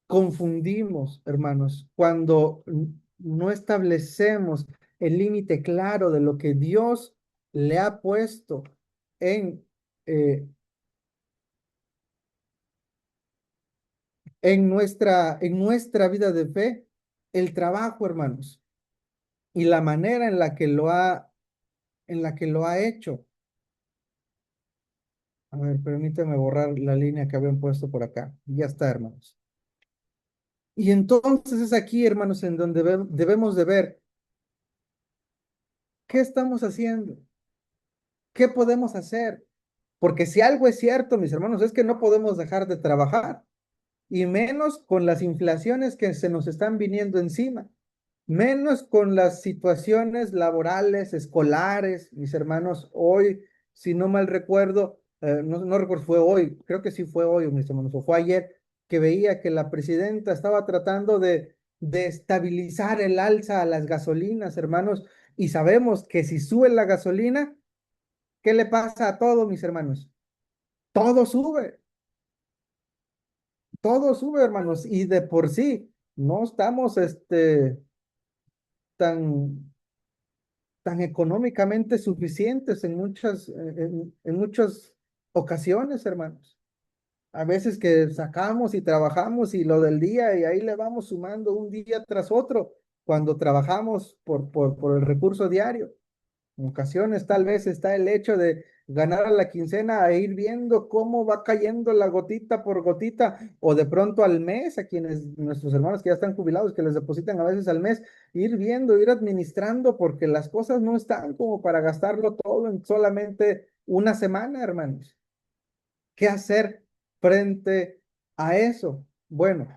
confundimos, hermanos, cuando no establecemos el límite claro de lo que Dios le ha puesto en, eh, en nuestra vida de fe, el trabajo, hermanos, y la manera en la que lo ha hecho. A ver, permíteme borrar la línea que habían puesto por acá. Ya está, hermanos. Y entonces es aquí, hermanos, en donde debemos de ver qué estamos haciendo, qué podemos hacer. Porque si algo es cierto, mis hermanos, es que no podemos dejar de trabajar, y menos con las inflaciones que se nos están viniendo encima, menos con las situaciones laborales, escolares, mis hermanos, hoy, si no mal recuerdo, no recuerdo, fue hoy, creo que sí fue hoy, mis hermanos, o fue ayer, que veía que la presidenta estaba tratando de estabilizar el alza a las gasolinas, hermanos, y sabemos que si sube la gasolina, ¿qué le pasa a todo, mis hermanos? Todo sube, todo sube, hermanos, y de por sí no estamos tan tan económicamente suficientes en muchos ocasiones, hermanos. A veces que sacamos y trabajamos y lo del día y ahí le vamos sumando un día tras otro cuando trabajamos por el recurso diario. En ocasiones tal vez está el hecho de ganar a la quincena e ir viendo cómo va cayendo la gotita por gotita o de pronto al mes a quienes nuestros hermanos que ya están jubilados que les depositan a veces al mes, ir viendo, ir administrando porque las cosas no están como para gastarlo todo en solamente una semana, hermanos. ¿Qué hacer frente a eso? Bueno,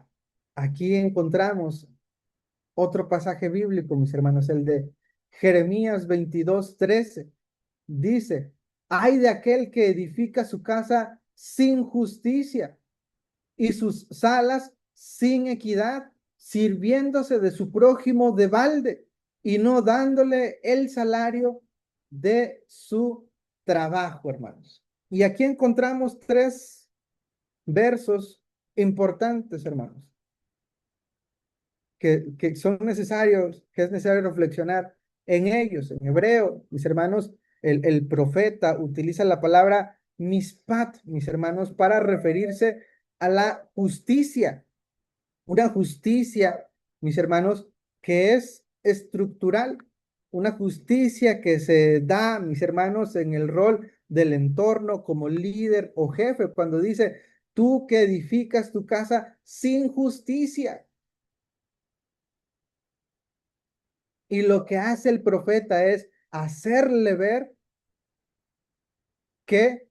aquí encontramos otro pasaje bíblico, mis hermanos, el de Jeremías 22:13. Dice, ay de aquel que edifica su casa sin justicia y sus salas sin equidad, sirviéndose de su prójimo de balde y no dándole el salario de su trabajo, hermanos. Y aquí encontramos tres versos importantes, hermanos, que son necesarios, que es necesario reflexionar en ellos. En hebreo, mis hermanos, el profeta utiliza la palabra mispat, mis hermanos, para referirse a la justicia. Una justicia, mis hermanos, que es estructural. Una justicia que se da, mis hermanos, en el rol del entorno como líder o jefe, cuando dice, tú que edificas tu casa sin justicia. Y lo que hace el profeta es hacerle ver que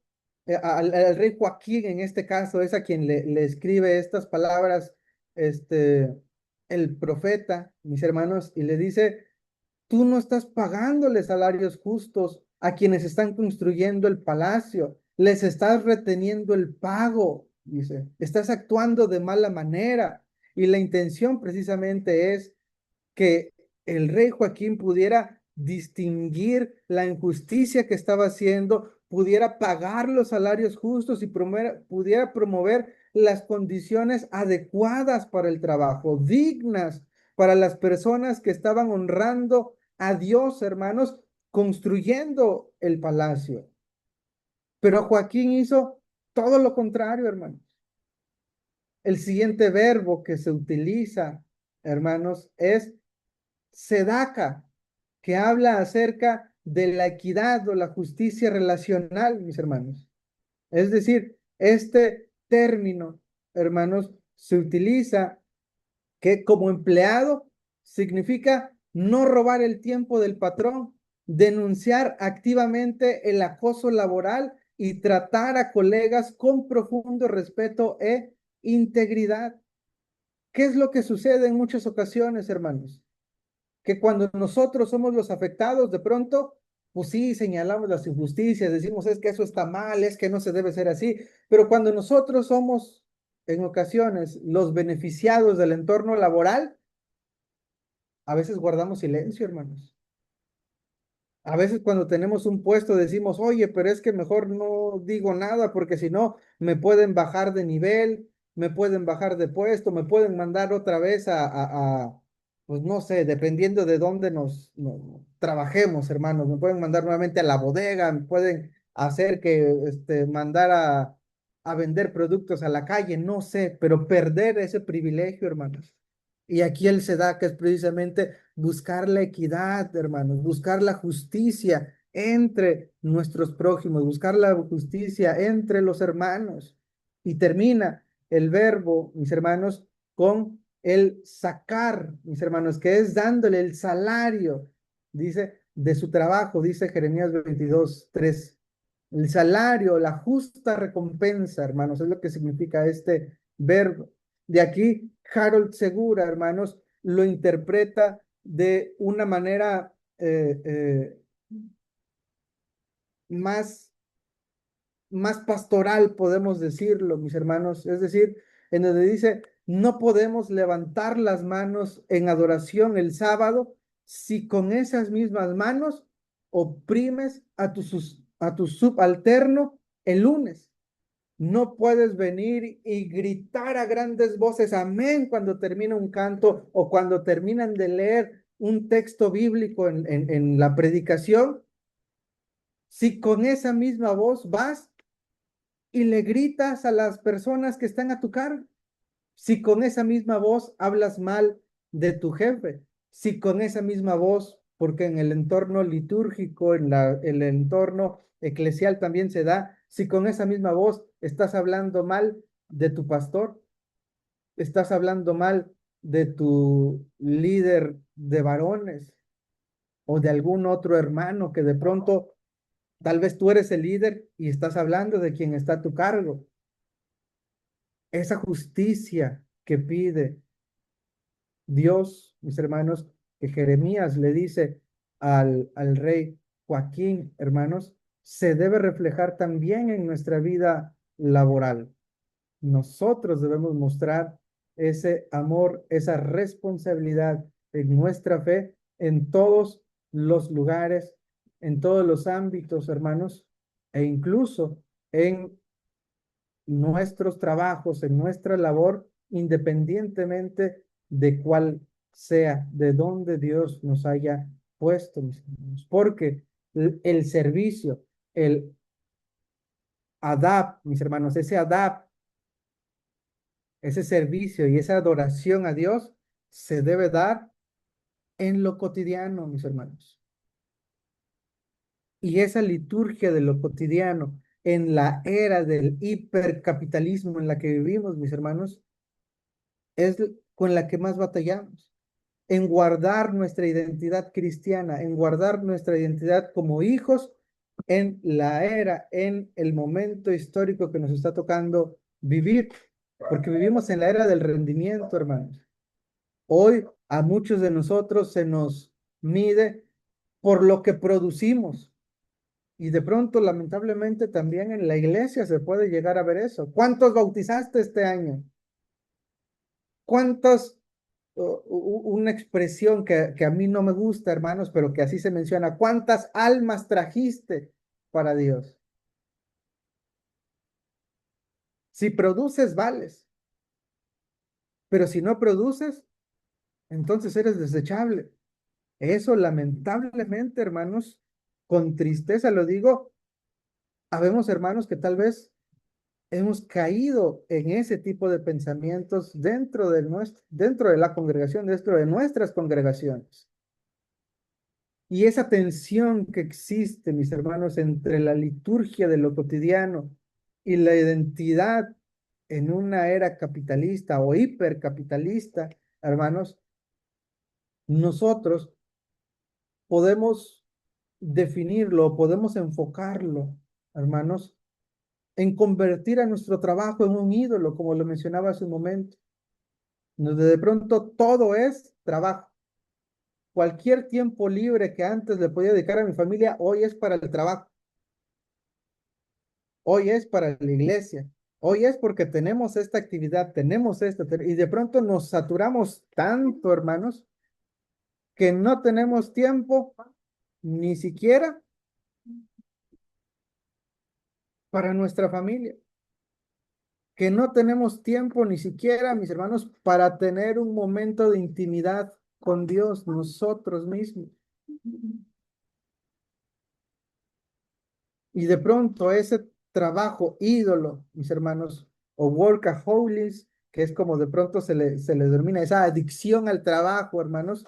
al rey Joaquín, en este caso, es a quien le escribe estas palabras, este, el profeta, mis hermanos, y le dice, tú no estás pagándole salarios justos a quienes están construyendo el palacio, les estás reteniendo el pago, dice, estás actuando de mala manera. Y la intención precisamente es que el rey Joaquín pudiera distinguir la injusticia que estaba haciendo, pudiera pagar los salarios justos y pudiera promover las condiciones adecuadas para el trabajo, dignas para las personas que estaban honrando a Dios, hermanos, construyendo el palacio. Pero Joaquín hizo todo lo contrario, hermanos. El siguiente verbo que se utiliza, hermanos, es Sedaka, que habla acerca de la equidad o la justicia relacional, mis hermanos. Es decir, este término, hermanos, se utiliza que como empleado significa no robar el tiempo del patrón, denunciar activamente el acoso laboral y tratar a colegas con profundo respeto e integridad. ¿Qué es lo que sucede en muchas ocasiones, hermanos? Que cuando nosotros somos los afectados, de pronto, pues sí, señalamos las injusticias, decimos es que eso está mal, es que no se debe ser así, pero cuando nosotros somos en ocasiones los beneficiados del entorno laboral, a veces guardamos silencio, hermanos. A veces cuando tenemos un puesto decimos, oye, pero es que mejor no digo nada porque si no me pueden bajar de nivel, me pueden bajar de puesto, me pueden mandar otra vez pues no sé, dependiendo de dónde nos trabajemos, hermanos, me pueden mandar nuevamente a la bodega, me pueden hacer que mandar a vender productos a la calle, no sé, pero perder ese privilegio, hermanos. Y aquí él se da que es precisamente buscar la equidad, hermanos, buscar la justicia entre nuestros prójimos, buscar la justicia entre los hermanos. Y termina el verbo, mis hermanos, con el sacar, mis hermanos, que es dándole el salario, dice, de su trabajo, dice Jeremías 22:3. El salario, la justa recompensa, hermanos, es lo que significa este verbo. De aquí, Harold Segura, hermanos, lo interpreta de una manera más, más pastoral, podemos decirlo, mis hermanos. Es decir, en donde dice, no podemos levantar las manos en adoración el sábado si con esas mismas manos oprimes a tu subalterno el lunes. No puedes venir y gritar a grandes voces amén cuando termina un canto o cuando terminan de leer un texto bíblico en la predicación. Si con esa misma voz vas y le gritas a las personas que están a tu cargo. Si con esa misma voz hablas mal de tu jefe, si con esa misma voz, porque en el entorno litúrgico, el entorno eclesial también se da, si con esa misma voz estás hablando mal de tu pastor, estás hablando mal de tu líder de varones o de algún otro hermano que de pronto, tal vez tú eres el líder y estás hablando de quien está a tu cargo. Esa justicia que pide Dios, mis hermanos, que Jeremías le dice al rey Joaquín, hermanos, se debe reflejar también en nuestra vida laboral. Nosotros debemos mostrar ese amor, esa responsabilidad en nuestra fe en todos los lugares, en todos los ámbitos, hermanos, e incluso en nuestros trabajos, en nuestra labor, independientemente de cuál sea, de dónde Dios nos haya puesto, mis hermanos. Porque el servicio, el adab, mis hermanos, ese adab, ese servicio y esa adoración a Dios se debe dar en lo cotidiano, mis hermanos. Y esa liturgia de lo cotidiano, en la era del hipercapitalismo en la que vivimos, mis hermanos, es con la que más batallamos, en guardar nuestra identidad cristiana, en guardar nuestra identidad como hijos en la era, en el momento histórico que nos está tocando vivir, porque vivimos en la era del rendimiento, hermanos. Hoy a muchos de nosotros se nos mide por lo que producimos. Y de pronto, lamentablemente, también en la iglesia se puede llegar a ver eso. ¿Cuántos bautizaste este año? ¿Cuántos una expresión que a mí no me gusta, hermanos, pero que así se menciona? ¿Cuántas almas trajiste para Dios? Si produces, vales, pero si no produces, entonces eres desechable. Eso lamentablemente, hermanos, con tristeza lo digo, habemos hermanos que tal vez hemos caído en ese tipo de pensamientos dentro de la congregación, dentro de nuestras congregaciones. Y esa tensión que existe, mis hermanos, entre la liturgia de lo cotidiano y la identidad en una era capitalista o hipercapitalista, hermanos, nosotros podemos definirlo, podemos enfocarlo, hermanos, en convertir a nuestro trabajo en un ídolo, como lo mencionaba hace un momento, donde de pronto todo es trabajo. Cualquier tiempo libre que antes le podía dedicar a mi familia, hoy es para el trabajo, hoy es para la iglesia, hoy es porque tenemos esta actividad, tenemos esta, y de pronto nos saturamos tanto, hermanos, que no tenemos tiempo ni siquiera para nuestra familia, que no tenemos tiempo ni siquiera, mis hermanos, para tener un momento de intimidad con Dios nosotros mismos. Y de pronto ese trabajo ídolo, mis hermanos, o workaholics, que es como de pronto se le denomina esa adicción al trabajo, hermanos,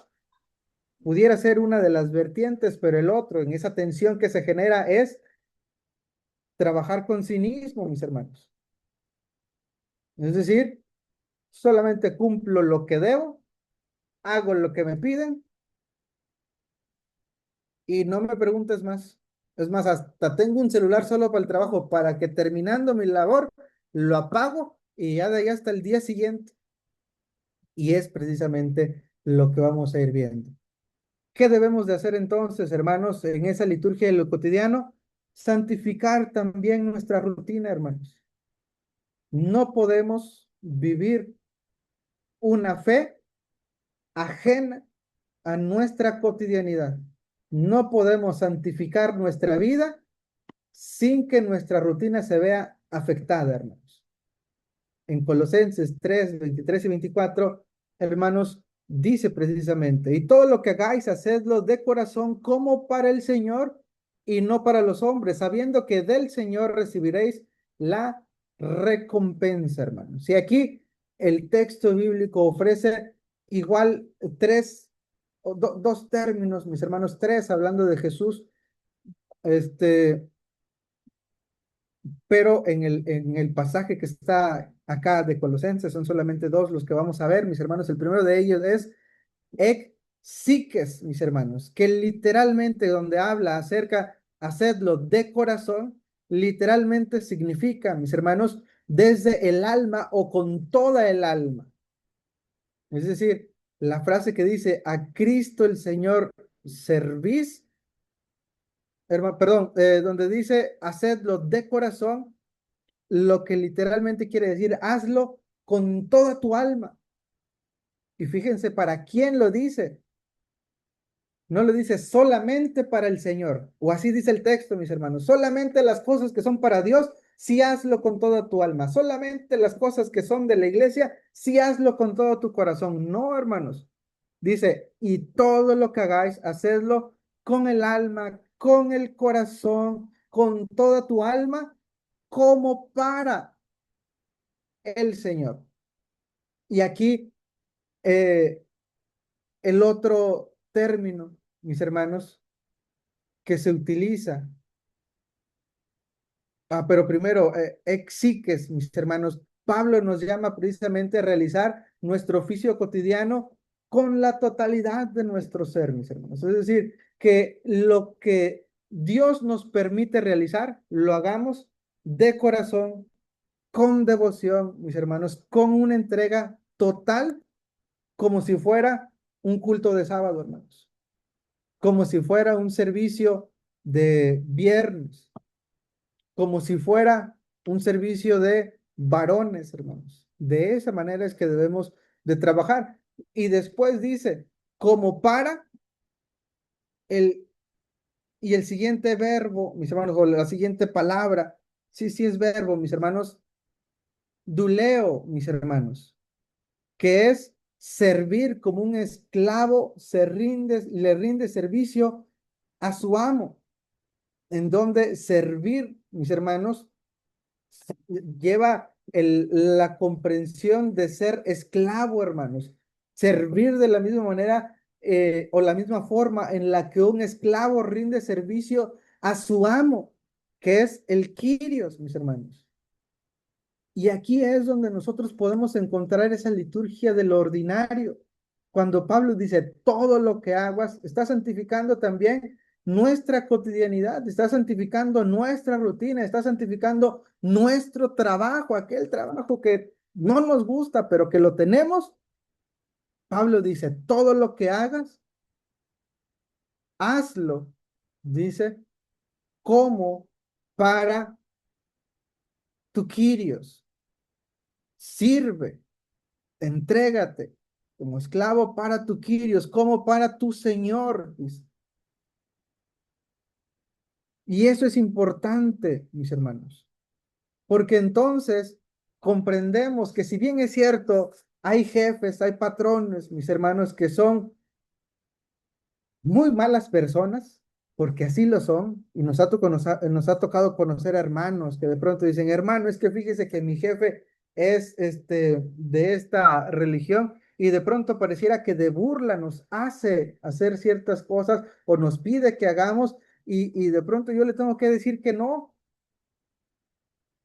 pudiera ser una de las vertientes, pero el otro, en esa tensión que se genera, es trabajar con cinismo, mis hermanos. Es decir, solamente cumplo lo que debo, hago lo que me piden y no me preguntes más. Es más, hasta tengo un celular solo para el trabajo, para que terminando mi labor, lo apago y ya de ahí hasta el día siguiente. Y es precisamente lo que vamos a ir viendo. ¿Qué debemos de hacer entonces, hermanos, en esa liturgia de lo cotidiano? Santificar también nuestra rutina, hermanos. No podemos vivir una fe ajena a nuestra cotidianidad. No podemos santificar nuestra vida sin que nuestra rutina se vea afectada, hermanos. En Colosenses 3, 23 y 24, hermanos, dice precisamente, y todo lo que hagáis, hacedlo de corazón como para el Señor y no para los hombres, sabiendo que del Señor recibiréis la recompensa, hermanos. Y aquí el texto bíblico ofrece igual tres, dos términos, mis hermanos, tres, hablando de Jesús, este, pero en el pasaje que está acá de Colosenses son solamente dos los que vamos a ver, mis hermanos. El primero de ellos es Psiques, mis hermanos, que literalmente donde habla acerca, hacedlo de corazón, literalmente significa, mis hermanos, desde el alma o con toda el alma. Es decir, la frase que dice, a Cristo el Señor servís, perdón, donde dice, hacedlo de corazón, lo que literalmente quiere decir, hazlo con toda tu alma. Y fíjense, ¿para quién lo dice? No lo dice solamente para el Señor, o así dice el texto, mis hermanos. Solamente las cosas que son para Dios, sí hazlo con toda tu alma. Solamente las cosas que son de la iglesia, sí hazlo con todo tu corazón. No, hermanos. Dice, y todo lo que hagáis, hacedlo con el alma, con el corazón, con toda tu alma, como para el Señor. Y aquí eh, el otro término, mis hermanos, que se utiliza. Pero primero, exiques, mis hermanos. Pablo nos llama precisamente a realizar nuestro oficio cotidiano con la totalidad de nuestro ser, mis hermanos. Es decir, que lo que Dios nos permite realizar, lo hagamos de corazón, con devoción, mis hermanos, con una entrega total, como si fuera un culto de sábado, hermanos, como si fuera un servicio de viernes, como si fuera un servicio de varones, hermanos. De esa manera es que debemos de trabajar. Y después dice, como para el, y el siguiente verbo, mis hermanos, o la siguiente palabra, sí, sí es verbo, mis hermanos, duleo, mis hermanos, que es servir como un esclavo, le rinde servicio a su amo, en donde servir, mis hermanos, lleva la comprensión de ser esclavo, hermanos. Servir de la misma manera o la misma forma en la que un esclavo rinde servicio a su amo, que es el Kyrios, mis hermanos. Y aquí es donde nosotros podemos encontrar esa liturgia de lo ordinario. Cuando Pablo dice, todo lo que hagas, está santificando también nuestra cotidianidad, está santificando nuestra rutina, está santificando nuestro trabajo, aquel trabajo que no nos gusta, pero que lo tenemos. Pablo dice, todo lo que hagas, hazlo, dice, como para tu Kyrios. Sirve, entrégate como esclavo para tu Kyrios, como para tu Señor. Y eso es importante, mis hermanos, porque entonces comprendemos que si bien es cierto, hay jefes, hay patrones, mis hermanos, que son muy malas personas, porque así lo son, y nos ha tocado conocer hermanos que de pronto dicen, hermano, es que fíjese que mi jefe es de esta religión, y de pronto pareciera que de burla nos hace hacer ciertas cosas o nos pide que hagamos, y de pronto yo le tengo que decir que no,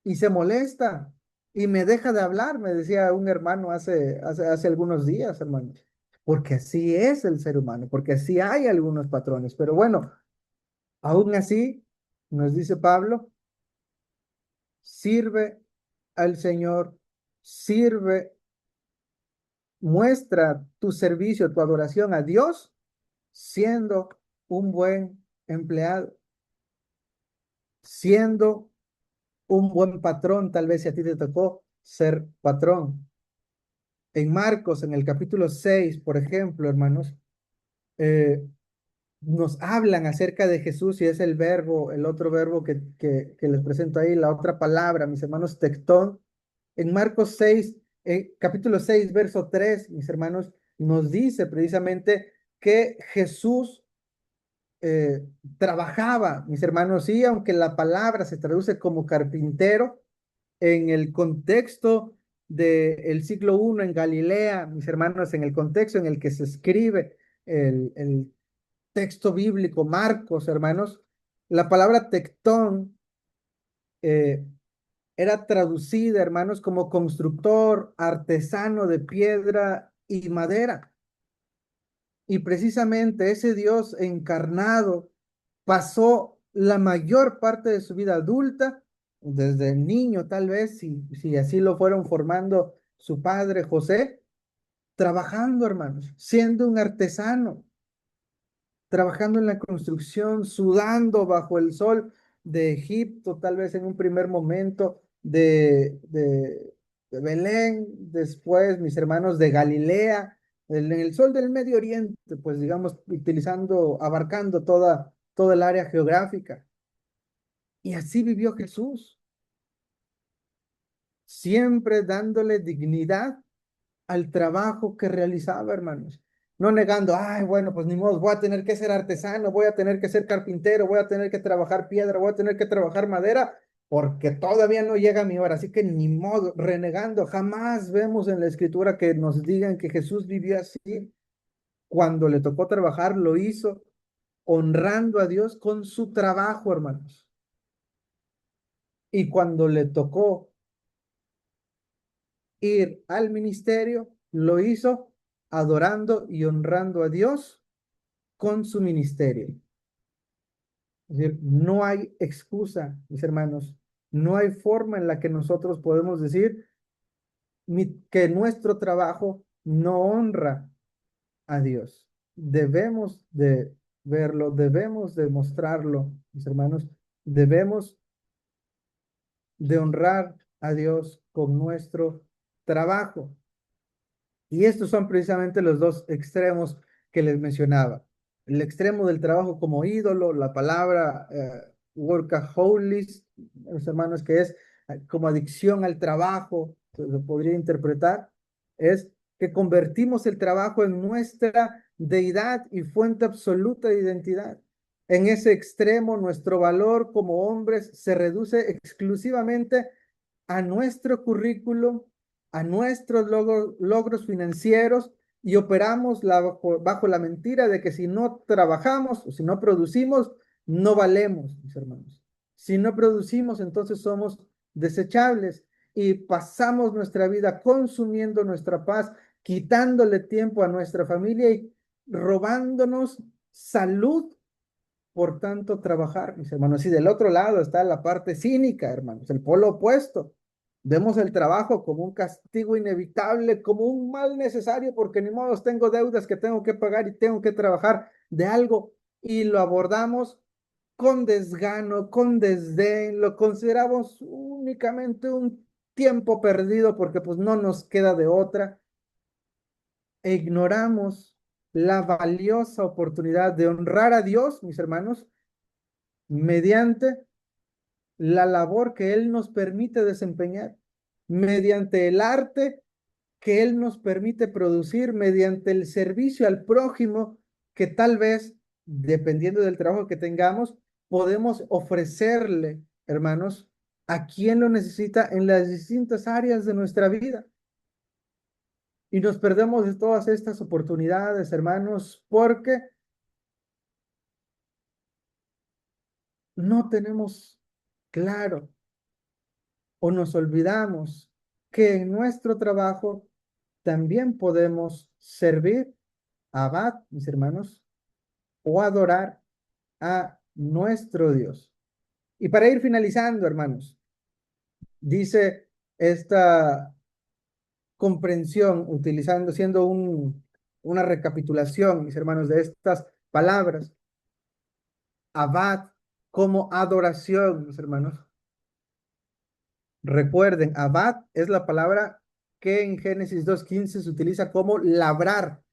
y se molesta, y me deja de hablar, me decía un hermano hace algunos días, hermanos, porque así es el ser humano, porque así hay algunos patrones, pero bueno, aún así, nos dice Pablo, sirve al Señor, sirve, muestra tu servicio, tu adoración a Dios, siendo un buen empleado, siendo un buen patrón, tal vez si a ti te tocó ser patrón. En Marcos, en el capítulo 6, por ejemplo, hermanos, eh, nos hablan acerca de Jesús y es el verbo, el otro verbo que les presento ahí, la otra palabra, mis hermanos, tectón. En Marcos 6, capítulo 6, verso 3, mis hermanos, nos dice precisamente que Jesús trabajaba, mis hermanos, sí, aunque la palabra se traduce como carpintero, en el contexto del siglo I en Galilea, mis hermanos, en el contexto en el que se escribe el texto bíblico, Marcos, hermanos, la palabra tectón eh, era traducida, hermanos, como constructor, artesano de piedra y madera. Y precisamente ese Dios encarnado pasó la mayor parte de su vida adulta, desde niño tal vez, si así lo fueron formando su padre José, trabajando, hermanos, siendo un artesano, trabajando en la construcción, sudando bajo el sol de Egipto, tal vez en un primer momento de Belén, después mis hermanos de Galilea, en el sol del Medio Oriente, pues digamos, utilizando, abarcando toda el área geográfica. Y así vivió Jesús, siempre dándole dignidad al trabajo que realizaba, hermanos. No negando, ay, bueno, pues ni modo, voy a tener que ser artesano, voy a tener que ser carpintero, voy a tener que trabajar piedra, voy a tener que trabajar madera, porque todavía no llega mi hora. Así que ni modo, renegando, jamás vemos en la escritura que nos digan que Jesús vivió así. Cuando le tocó trabajar, lo hizo honrando a Dios con su trabajo, hermanos. Y cuando le tocó ir al ministerio, lo hizo adorando y honrando a Dios con su ministerio. Es decir, no hay excusa, mis hermanos, no hay forma en la que nosotros podemos decir que nuestro trabajo no honra a Dios. Debemos de verlo, debemos de mostrarlo, mis hermanos, debemos de honrar a Dios con nuestro trabajo. Y estos son precisamente los dos extremos que les mencionaba. El extremo del trabajo como ídolo, la palabra workaholic, los hermanos, que es como adicción al trabajo, se lo podría interpretar, es que convertimos el trabajo en nuestra deidad y fuente absoluta de identidad. En ese extremo, nuestro valor como hombres se reduce exclusivamente a nuestro currículo, a nuestros logros financieros y operamos bajo la mentira de que si no trabajamos o si no producimos, no valemos, mis hermanos. Si no producimos, entonces somos desechables y pasamos nuestra vida consumiendo nuestra paz, quitándole tiempo a nuestra familia y robándonos salud por tanto trabajar, mis hermanos. Y del otro lado está la parte cínica, hermanos, el polo opuesto. Vemos el trabajo como un castigo inevitable, como un mal necesario, porque ni modo tengo deudas que tengo que pagar y tengo que trabajar de algo. Y lo abordamos con desgano, con desdén, lo consideramos únicamente un tiempo perdido porque pues no nos queda de otra e ignoramos la valiosa oportunidad de honrar a Dios, mis hermanos, mediante la labor que Él nos permite desempeñar, mediante el arte que Él nos permite producir, mediante el servicio al prójimo que tal vez, dependiendo del trabajo que tengamos, podemos ofrecerle, hermanos, a quien lo necesita en las distintas áreas de nuestra vida. Y nos perdemos de todas estas oportunidades, hermanos, porque no tenemos claro o nos olvidamos que en nuestro trabajo también podemos servir a Abad, mis hermanos, o adorar a nuestro Dios. Y para ir finalizando, hermanos, dice esta comprensión, utilizando, siendo una recapitulación, mis hermanos, de estas palabras, Abad como adoración, mis hermanos. Recuerden, abad es la palabra que en Génesis 2:15 se utiliza como labrar,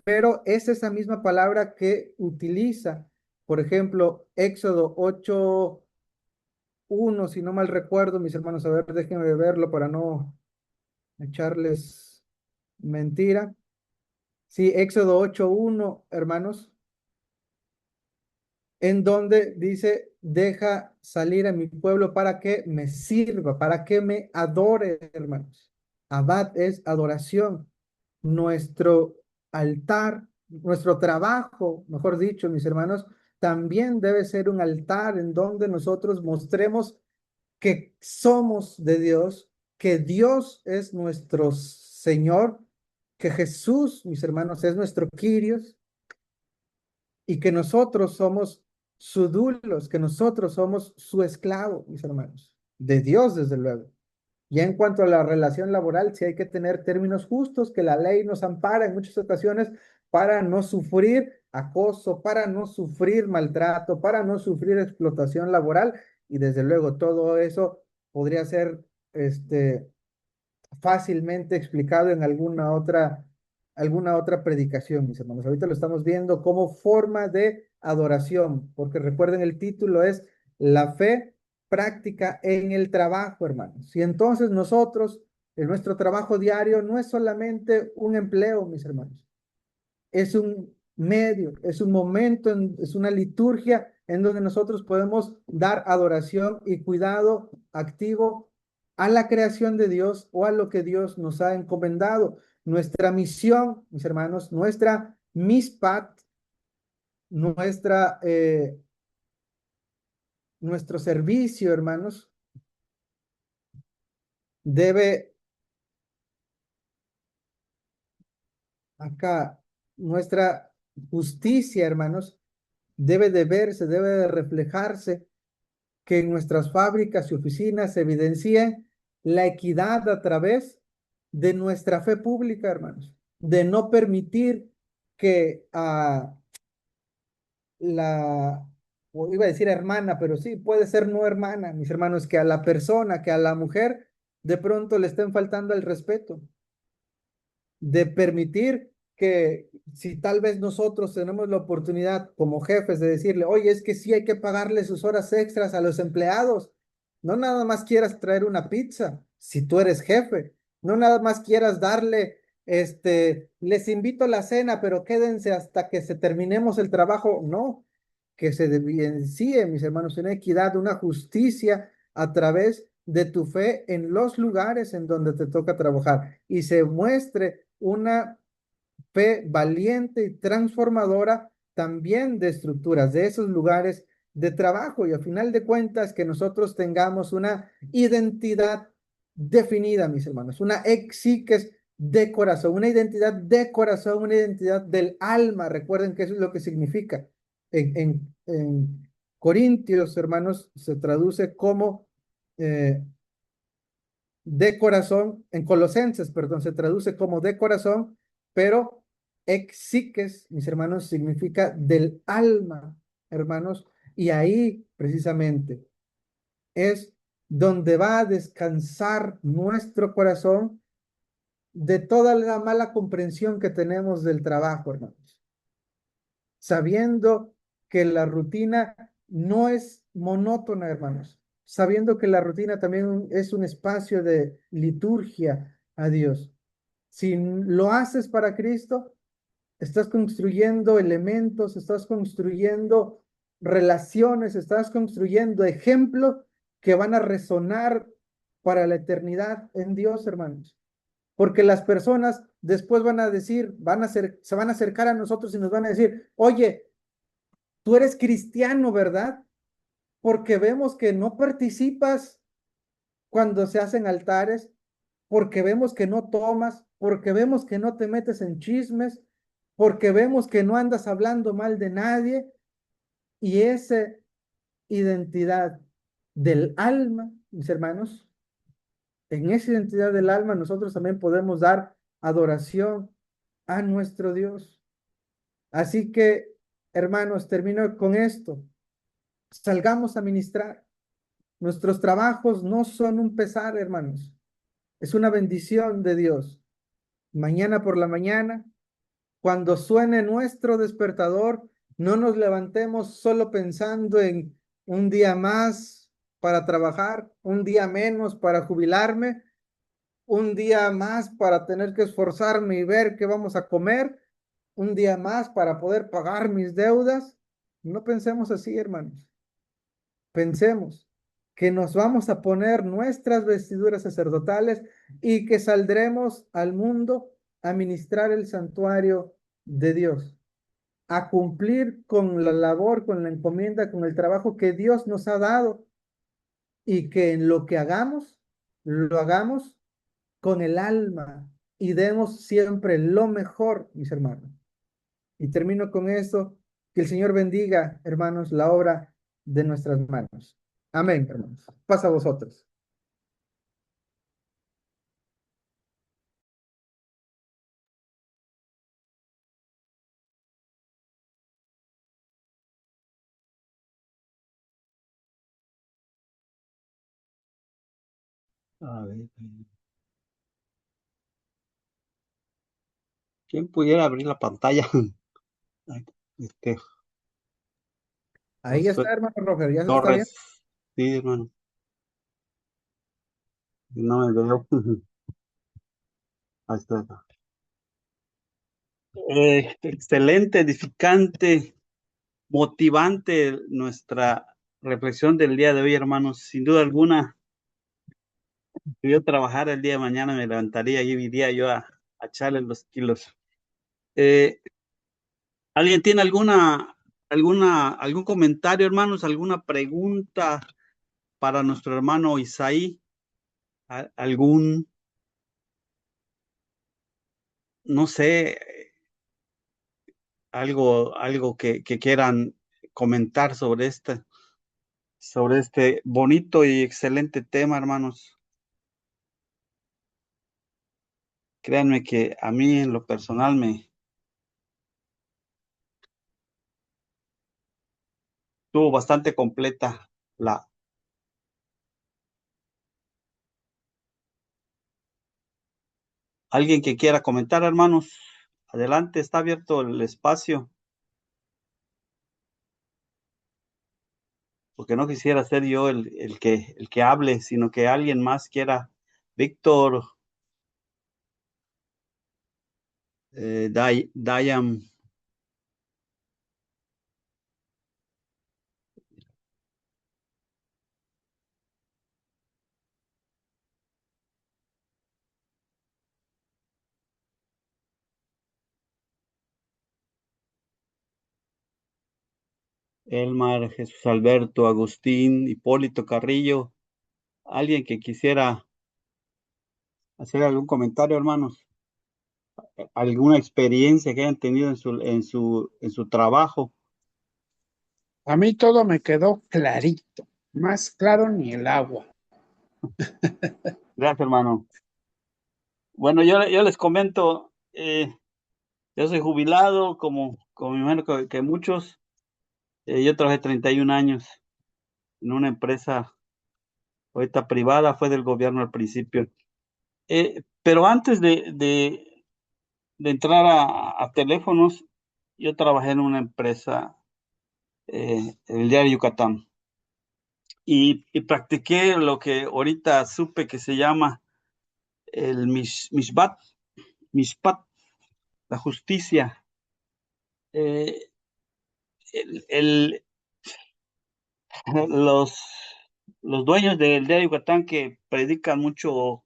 pero es esa misma palabra que utiliza, por ejemplo, Éxodo 8:1, si no mal recuerdo, mis hermanos, a ver, déjenme verlo para no echarles mentira. Sí, Éxodo 8:1, hermanos, en donde dice, deja salir a mi pueblo para que me sirva, para que me adore, hermanos. Abad es adoración. Nuestro altar, nuestro trabajo, mejor dicho, mis hermanos, también debe ser un altar en donde nosotros mostremos que somos de Dios, que Dios es nuestro Señor, que Jesús, mis hermanos, es nuestro Kyrios, y que nosotros somos su dulos, que nosotros somos su esclavo, mis hermanos, de Dios, desde luego. Ya en cuanto a la relación laboral, sí hay que tener términos justos, que la ley nos ampara en muchas ocasiones para no sufrir acoso, para no sufrir maltrato, para no sufrir explotación laboral, y desde luego todo eso podría ser fácilmente explicado en alguna otra predicación, mis hermanos. Ahorita lo estamos viendo como forma de adoración, porque recuerden, el título es La fe práctica en el trabajo, hermanos. Y entonces nosotros, en nuestro trabajo diario, no es solamente un empleo, mis hermanos, es un medio, es un momento, es una liturgia en donde nosotros podemos dar adoración y cuidado activo a la creación de Dios o a lo que Dios nos ha encomendado. Nuestra misión, mis hermanos, nuestra mispat, nuestra, nuestro servicio, hermanos, debe acá, nuestra justicia, hermanos, debe de verse, debe de reflejarse, que en nuestras fábricas y oficinas se evidencie la equidad a través de nuestra fe pública, hermanos, de no permitir que a la, o iba a decir hermana, pero sí, puede ser no hermana, mis hermanos, que a la persona, que a la mujer, de pronto le estén faltando el respeto, de permitir que si tal vez nosotros tenemos la oportunidad como jefes de decirle, oye, es que sí hay que pagarle sus horas extras a los empleados, no nada más quieras traer una pizza, si tú eres jefe, no nada más quieras darle, les invito a la cena, pero quédense hasta que se terminemos el trabajo, no, que se evidencie, mis hermanos, una equidad, una justicia a través de tu fe en los lugares en donde te toca trabajar y se muestre una fe valiente y transformadora también de estructuras, de esos lugares de trabajo y a final de cuentas que nosotros tengamos una identidad definida, mis hermanos, una exiques de corazón, una identidad de corazón, una identidad del alma. Recuerden que eso es lo que significa. En Corintios, hermanos, se traduce como de corazón, en Colosenses, perdón, se traduce como de corazón, pero exiques, mis hermanos, significa del alma, hermanos, y ahí precisamente es donde va a descansar nuestro corazón de toda la mala comprensión que tenemos del trabajo, hermanos, sabiendo que la rutina no es monótona, hermanos, sabiendo que la rutina también es un espacio de liturgia a Dios. Si lo haces para Cristo, estás construyendo elementos, estás construyendo relaciones, estás construyendo ejemplos que van a resonar para la eternidad en Dios, hermanos. Porque las personas después van a decir, se van a acercar a nosotros y nos van a decir, oye, tú eres cristiano, ¿verdad? Porque vemos que no participas cuando se hacen altares, porque vemos que no tomas, porque vemos que no te metes en chismes, porque vemos que no andas hablando mal de nadie, y esa identidad del alma, mis hermanos, en esa identidad del alma nosotros también podemos dar adoración a nuestro Dios. Así que, hermanos, termino con esto. Salgamos a ministrar. Nuestros trabajos no son un pesar, hermanos. Es una bendición de Dios. Mañana por la mañana, cuando suene nuestro despertador, no nos levantemos solo pensando en un día más para trabajar, un día menos para jubilarme, un día más para tener que esforzarme y ver qué vamos a comer, un día más para poder pagar mis deudas. No pensemos así, hermanos. Pensemos que nos vamos a poner nuestras vestiduras sacerdotales y que saldremos al mundo a ministrar el santuario de Dios, a cumplir con la labor, con la encomienda, con el trabajo que Dios nos ha dado y que en lo que hagamos, lo hagamos con el alma y demos siempre lo mejor, mis hermanos. Y termino con esto, que el Señor bendiga, hermanos, la obra de nuestras manos. Amén, hermanos. Pasa a vosotros. A ver, ¿quién pudiera abrir la pantalla? Ay, Este, Ahí Josué está, hermano Roger, ya se está bien. Torres. Sí, hermano. No me veo. Ahí está. Excelente, edificante, motivante nuestra reflexión del día de hoy, hermanos. Sin duda alguna, si yo trabajara el día de mañana, me levantaría y iría yo a echarle los kilos. Eh, ¿Alguien tiene algún comentario, hermanos? ¿Alguna pregunta para nuestro hermano Isaí? ¿Algún, no sé, algo que quieran comentar sobre este bonito y excelente tema, hermanos? Créanme que a mí en lo personal me estuvo bastante completa la. ¿Alguien que quiera comentar, hermanos? Adelante, está abierto el espacio, porque no quisiera ser yo el que hable, sino que alguien más quiera. Víctor, Dayam, Elmar, Jesús Alberto, Agustín, Hipólito Carrillo, alguien que quisiera hacer algún comentario, hermanos, alguna experiencia que hayan tenido en su trabajo. A mí todo me quedó clarito, más claro ni el agua. Gracias, hermano. Bueno, yo les comento, yo soy jubilado, como mi hermano que muchos. Yo trabajé 31 años en una empresa ahorita privada, fue del gobierno al principio. Pero antes de entrar a teléfonos, yo trabajé en una empresa, el diario Yucatán, y practiqué lo que ahorita supe que se llama el Mishpat, la justicia. Eh, el, el- los, los dueños del diario Yucatán que predican mucho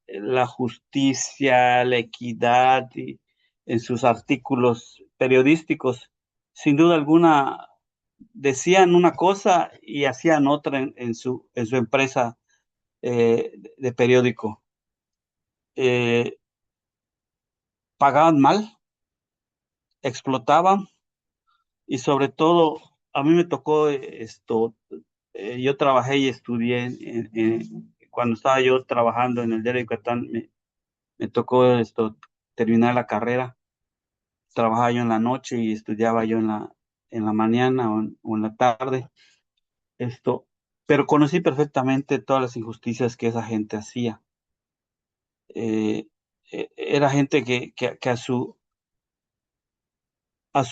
la justicia, la equidad y en sus artículos periodísticos, sin duda alguna decían una cosa y hacían otra en su empresa, de periódico. Eh, Pagaban mal, explotaban y sobre todo a mí me tocó yo trabajé y estudié cuando estaba yo trabajando en el diario de Yucatán, me tocó terminar la carrera. Trabajaba yo en la noche y estudiaba yo en la mañana o en la tarde. Esto, pero conocí perfectamente todas las injusticias que esa gente hacía. Eh, Era gente que a su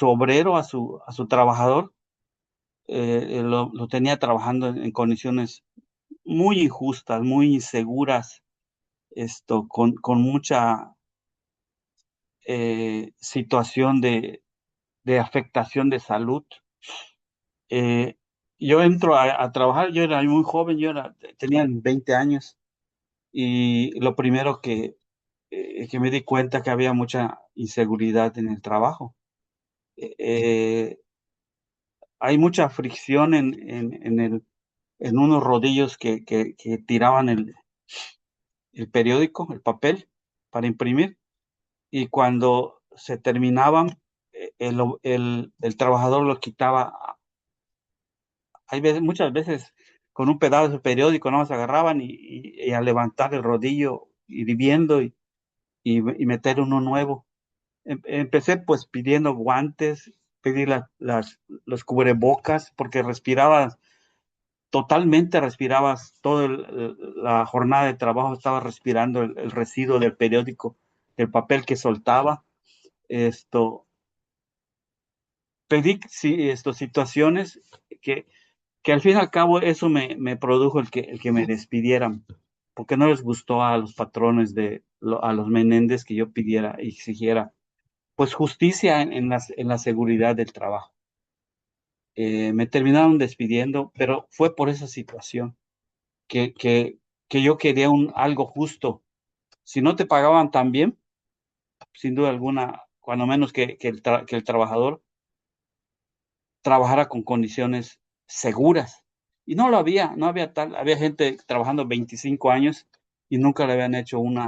obrero, a su trabajador, lo tenía trabajando en condiciones muy injustas, muy inseguras, con mucha situación de afectación de salud. Eh, yo entro a trabajar, yo era muy joven, tenía 20 años y lo primero que me di cuenta que había mucha inseguridad en el trabajo. Eh, Hay mucha fricción en unos rodillos que tiraban el periódico, el papel para imprimir, y cuando se terminaban, el trabajador lo quitaba. Hay veces, muchas veces con un pedazo de periódico no se agarraban y a levantar el rodillo, ir viendo y meter uno nuevo. Empecé pues pidiendo guantes, pedí los cubrebocas porque respirabas toda la jornada de trabajo, estaba respirando el residuo del periódico, del papel que soltaba. Esto, Pedí sí, situaciones que, que al fin y al cabo eso me produjo el que me despidieran, porque no les gustó a los patrones a los Menéndez que yo pidiera y exigiera pues justicia en la seguridad del trabajo. Me terminaron despidiendo, pero fue por esa situación que, que, que yo quería algo justo. Si no te pagaban tan bien, sin duda alguna, cuando menos que el trabajador trabajara con condiciones seguras. Y no lo había, no había tal, había gente trabajando 25 años y nunca le habían hecho un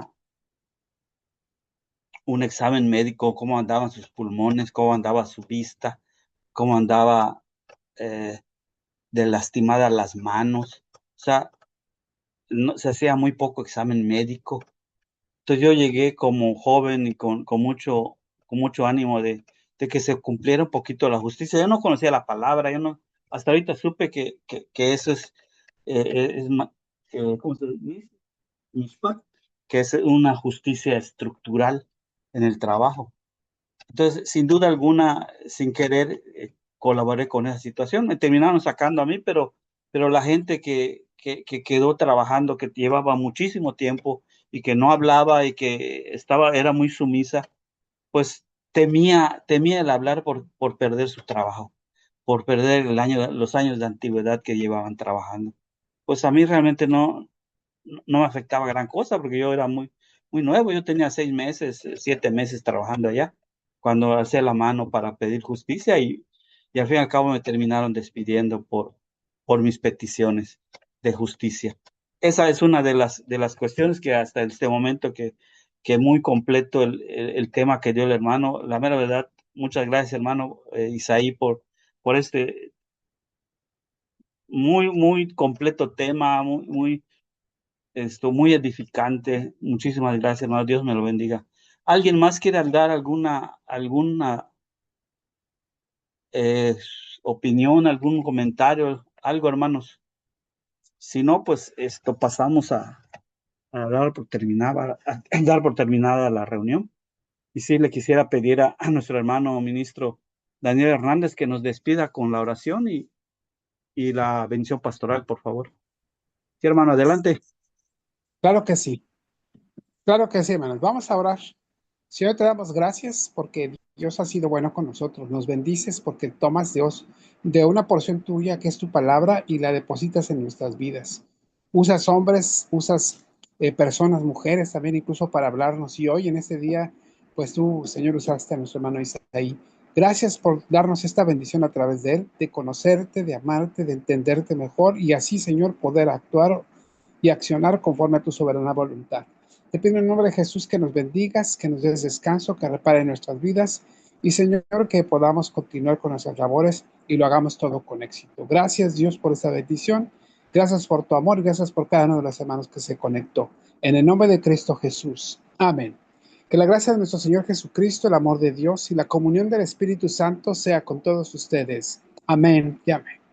examen médico, cómo andaban sus pulmones, cómo andaba su vista, cómo andaba eh, de lastimadas las manos. O sea, no, se hacía muy poco examen médico. Entonces yo llegué como joven y con mucho ánimo de que se cumpliera un poquito la justicia. Yo no conocía la palabra, yo no, hasta ahorita supe que eso ¿cómo se dice? Mishpat, que es una justicia estructural en el trabajo. Entonces, sin duda alguna, sin querer, colaboré con esa situación. Me terminaron sacando a mí, pero la gente que quedó trabajando, que llevaba muchísimo tiempo y que no hablaba y que era muy sumisa, pues temía el hablar por perder su trabajo, por perder los años de antigüedad que llevaban trabajando. Pues a mí realmente no me afectaba gran cosa porque yo era muy, muy nuevo. Yo tenía 6 meses, 7 meses trabajando allá cuando alcé la mano para pedir justicia y al fin y al cabo me terminaron despidiendo por mis peticiones de justicia. Esa es una de las cuestiones que hasta este momento que muy completo el tema que dio el hermano. La mera verdad, muchas gracias, hermano Isaí, por este muy, muy completo tema, muy edificante. Muchísimas gracias, hermano. Dios me lo bendiga. ¿Alguien más quiere dar alguna eh, opinión, algún comentario, algo, hermanos? Si no, pues pasamos a dar por terminada la reunión. Y sí, le quisiera pedir a nuestro hermano ministro Daniel Hernández que nos despida con la oración y la bendición pastoral, por favor. Sí, hermano, adelante. Claro que sí, hermanos. Vamos a orar. Señor, te damos gracias porque Dios ha sido bueno con nosotros. Nos bendices porque tomas, Dios, de una porción tuya que es tu palabra y la depositas en nuestras vidas. Usas hombres, usas personas, mujeres también incluso para hablarnos. Y hoy en este día, pues tú, Señor, usaste a nuestro hermano Isaí. Gracias por darnos esta bendición a través de él, de conocerte, de amarte, de entenderte mejor y así, Señor, poder actuar y accionar conforme a tu soberana voluntad. Te pido en el nombre de Jesús que nos bendigas, que nos des descanso, que repare nuestras vidas y, Señor, que podamos continuar con nuestras labores y lo hagamos todo con éxito. Gracias, Dios, por esta bendición. Gracias por tu amor y gracias por cada uno de los hermanos que se conectó. En el nombre de Cristo Jesús. Amén. Que la gracia de nuestro Señor Jesucristo, el amor de Dios y la comunión del Espíritu Santo sea con todos ustedes. Amén y amén.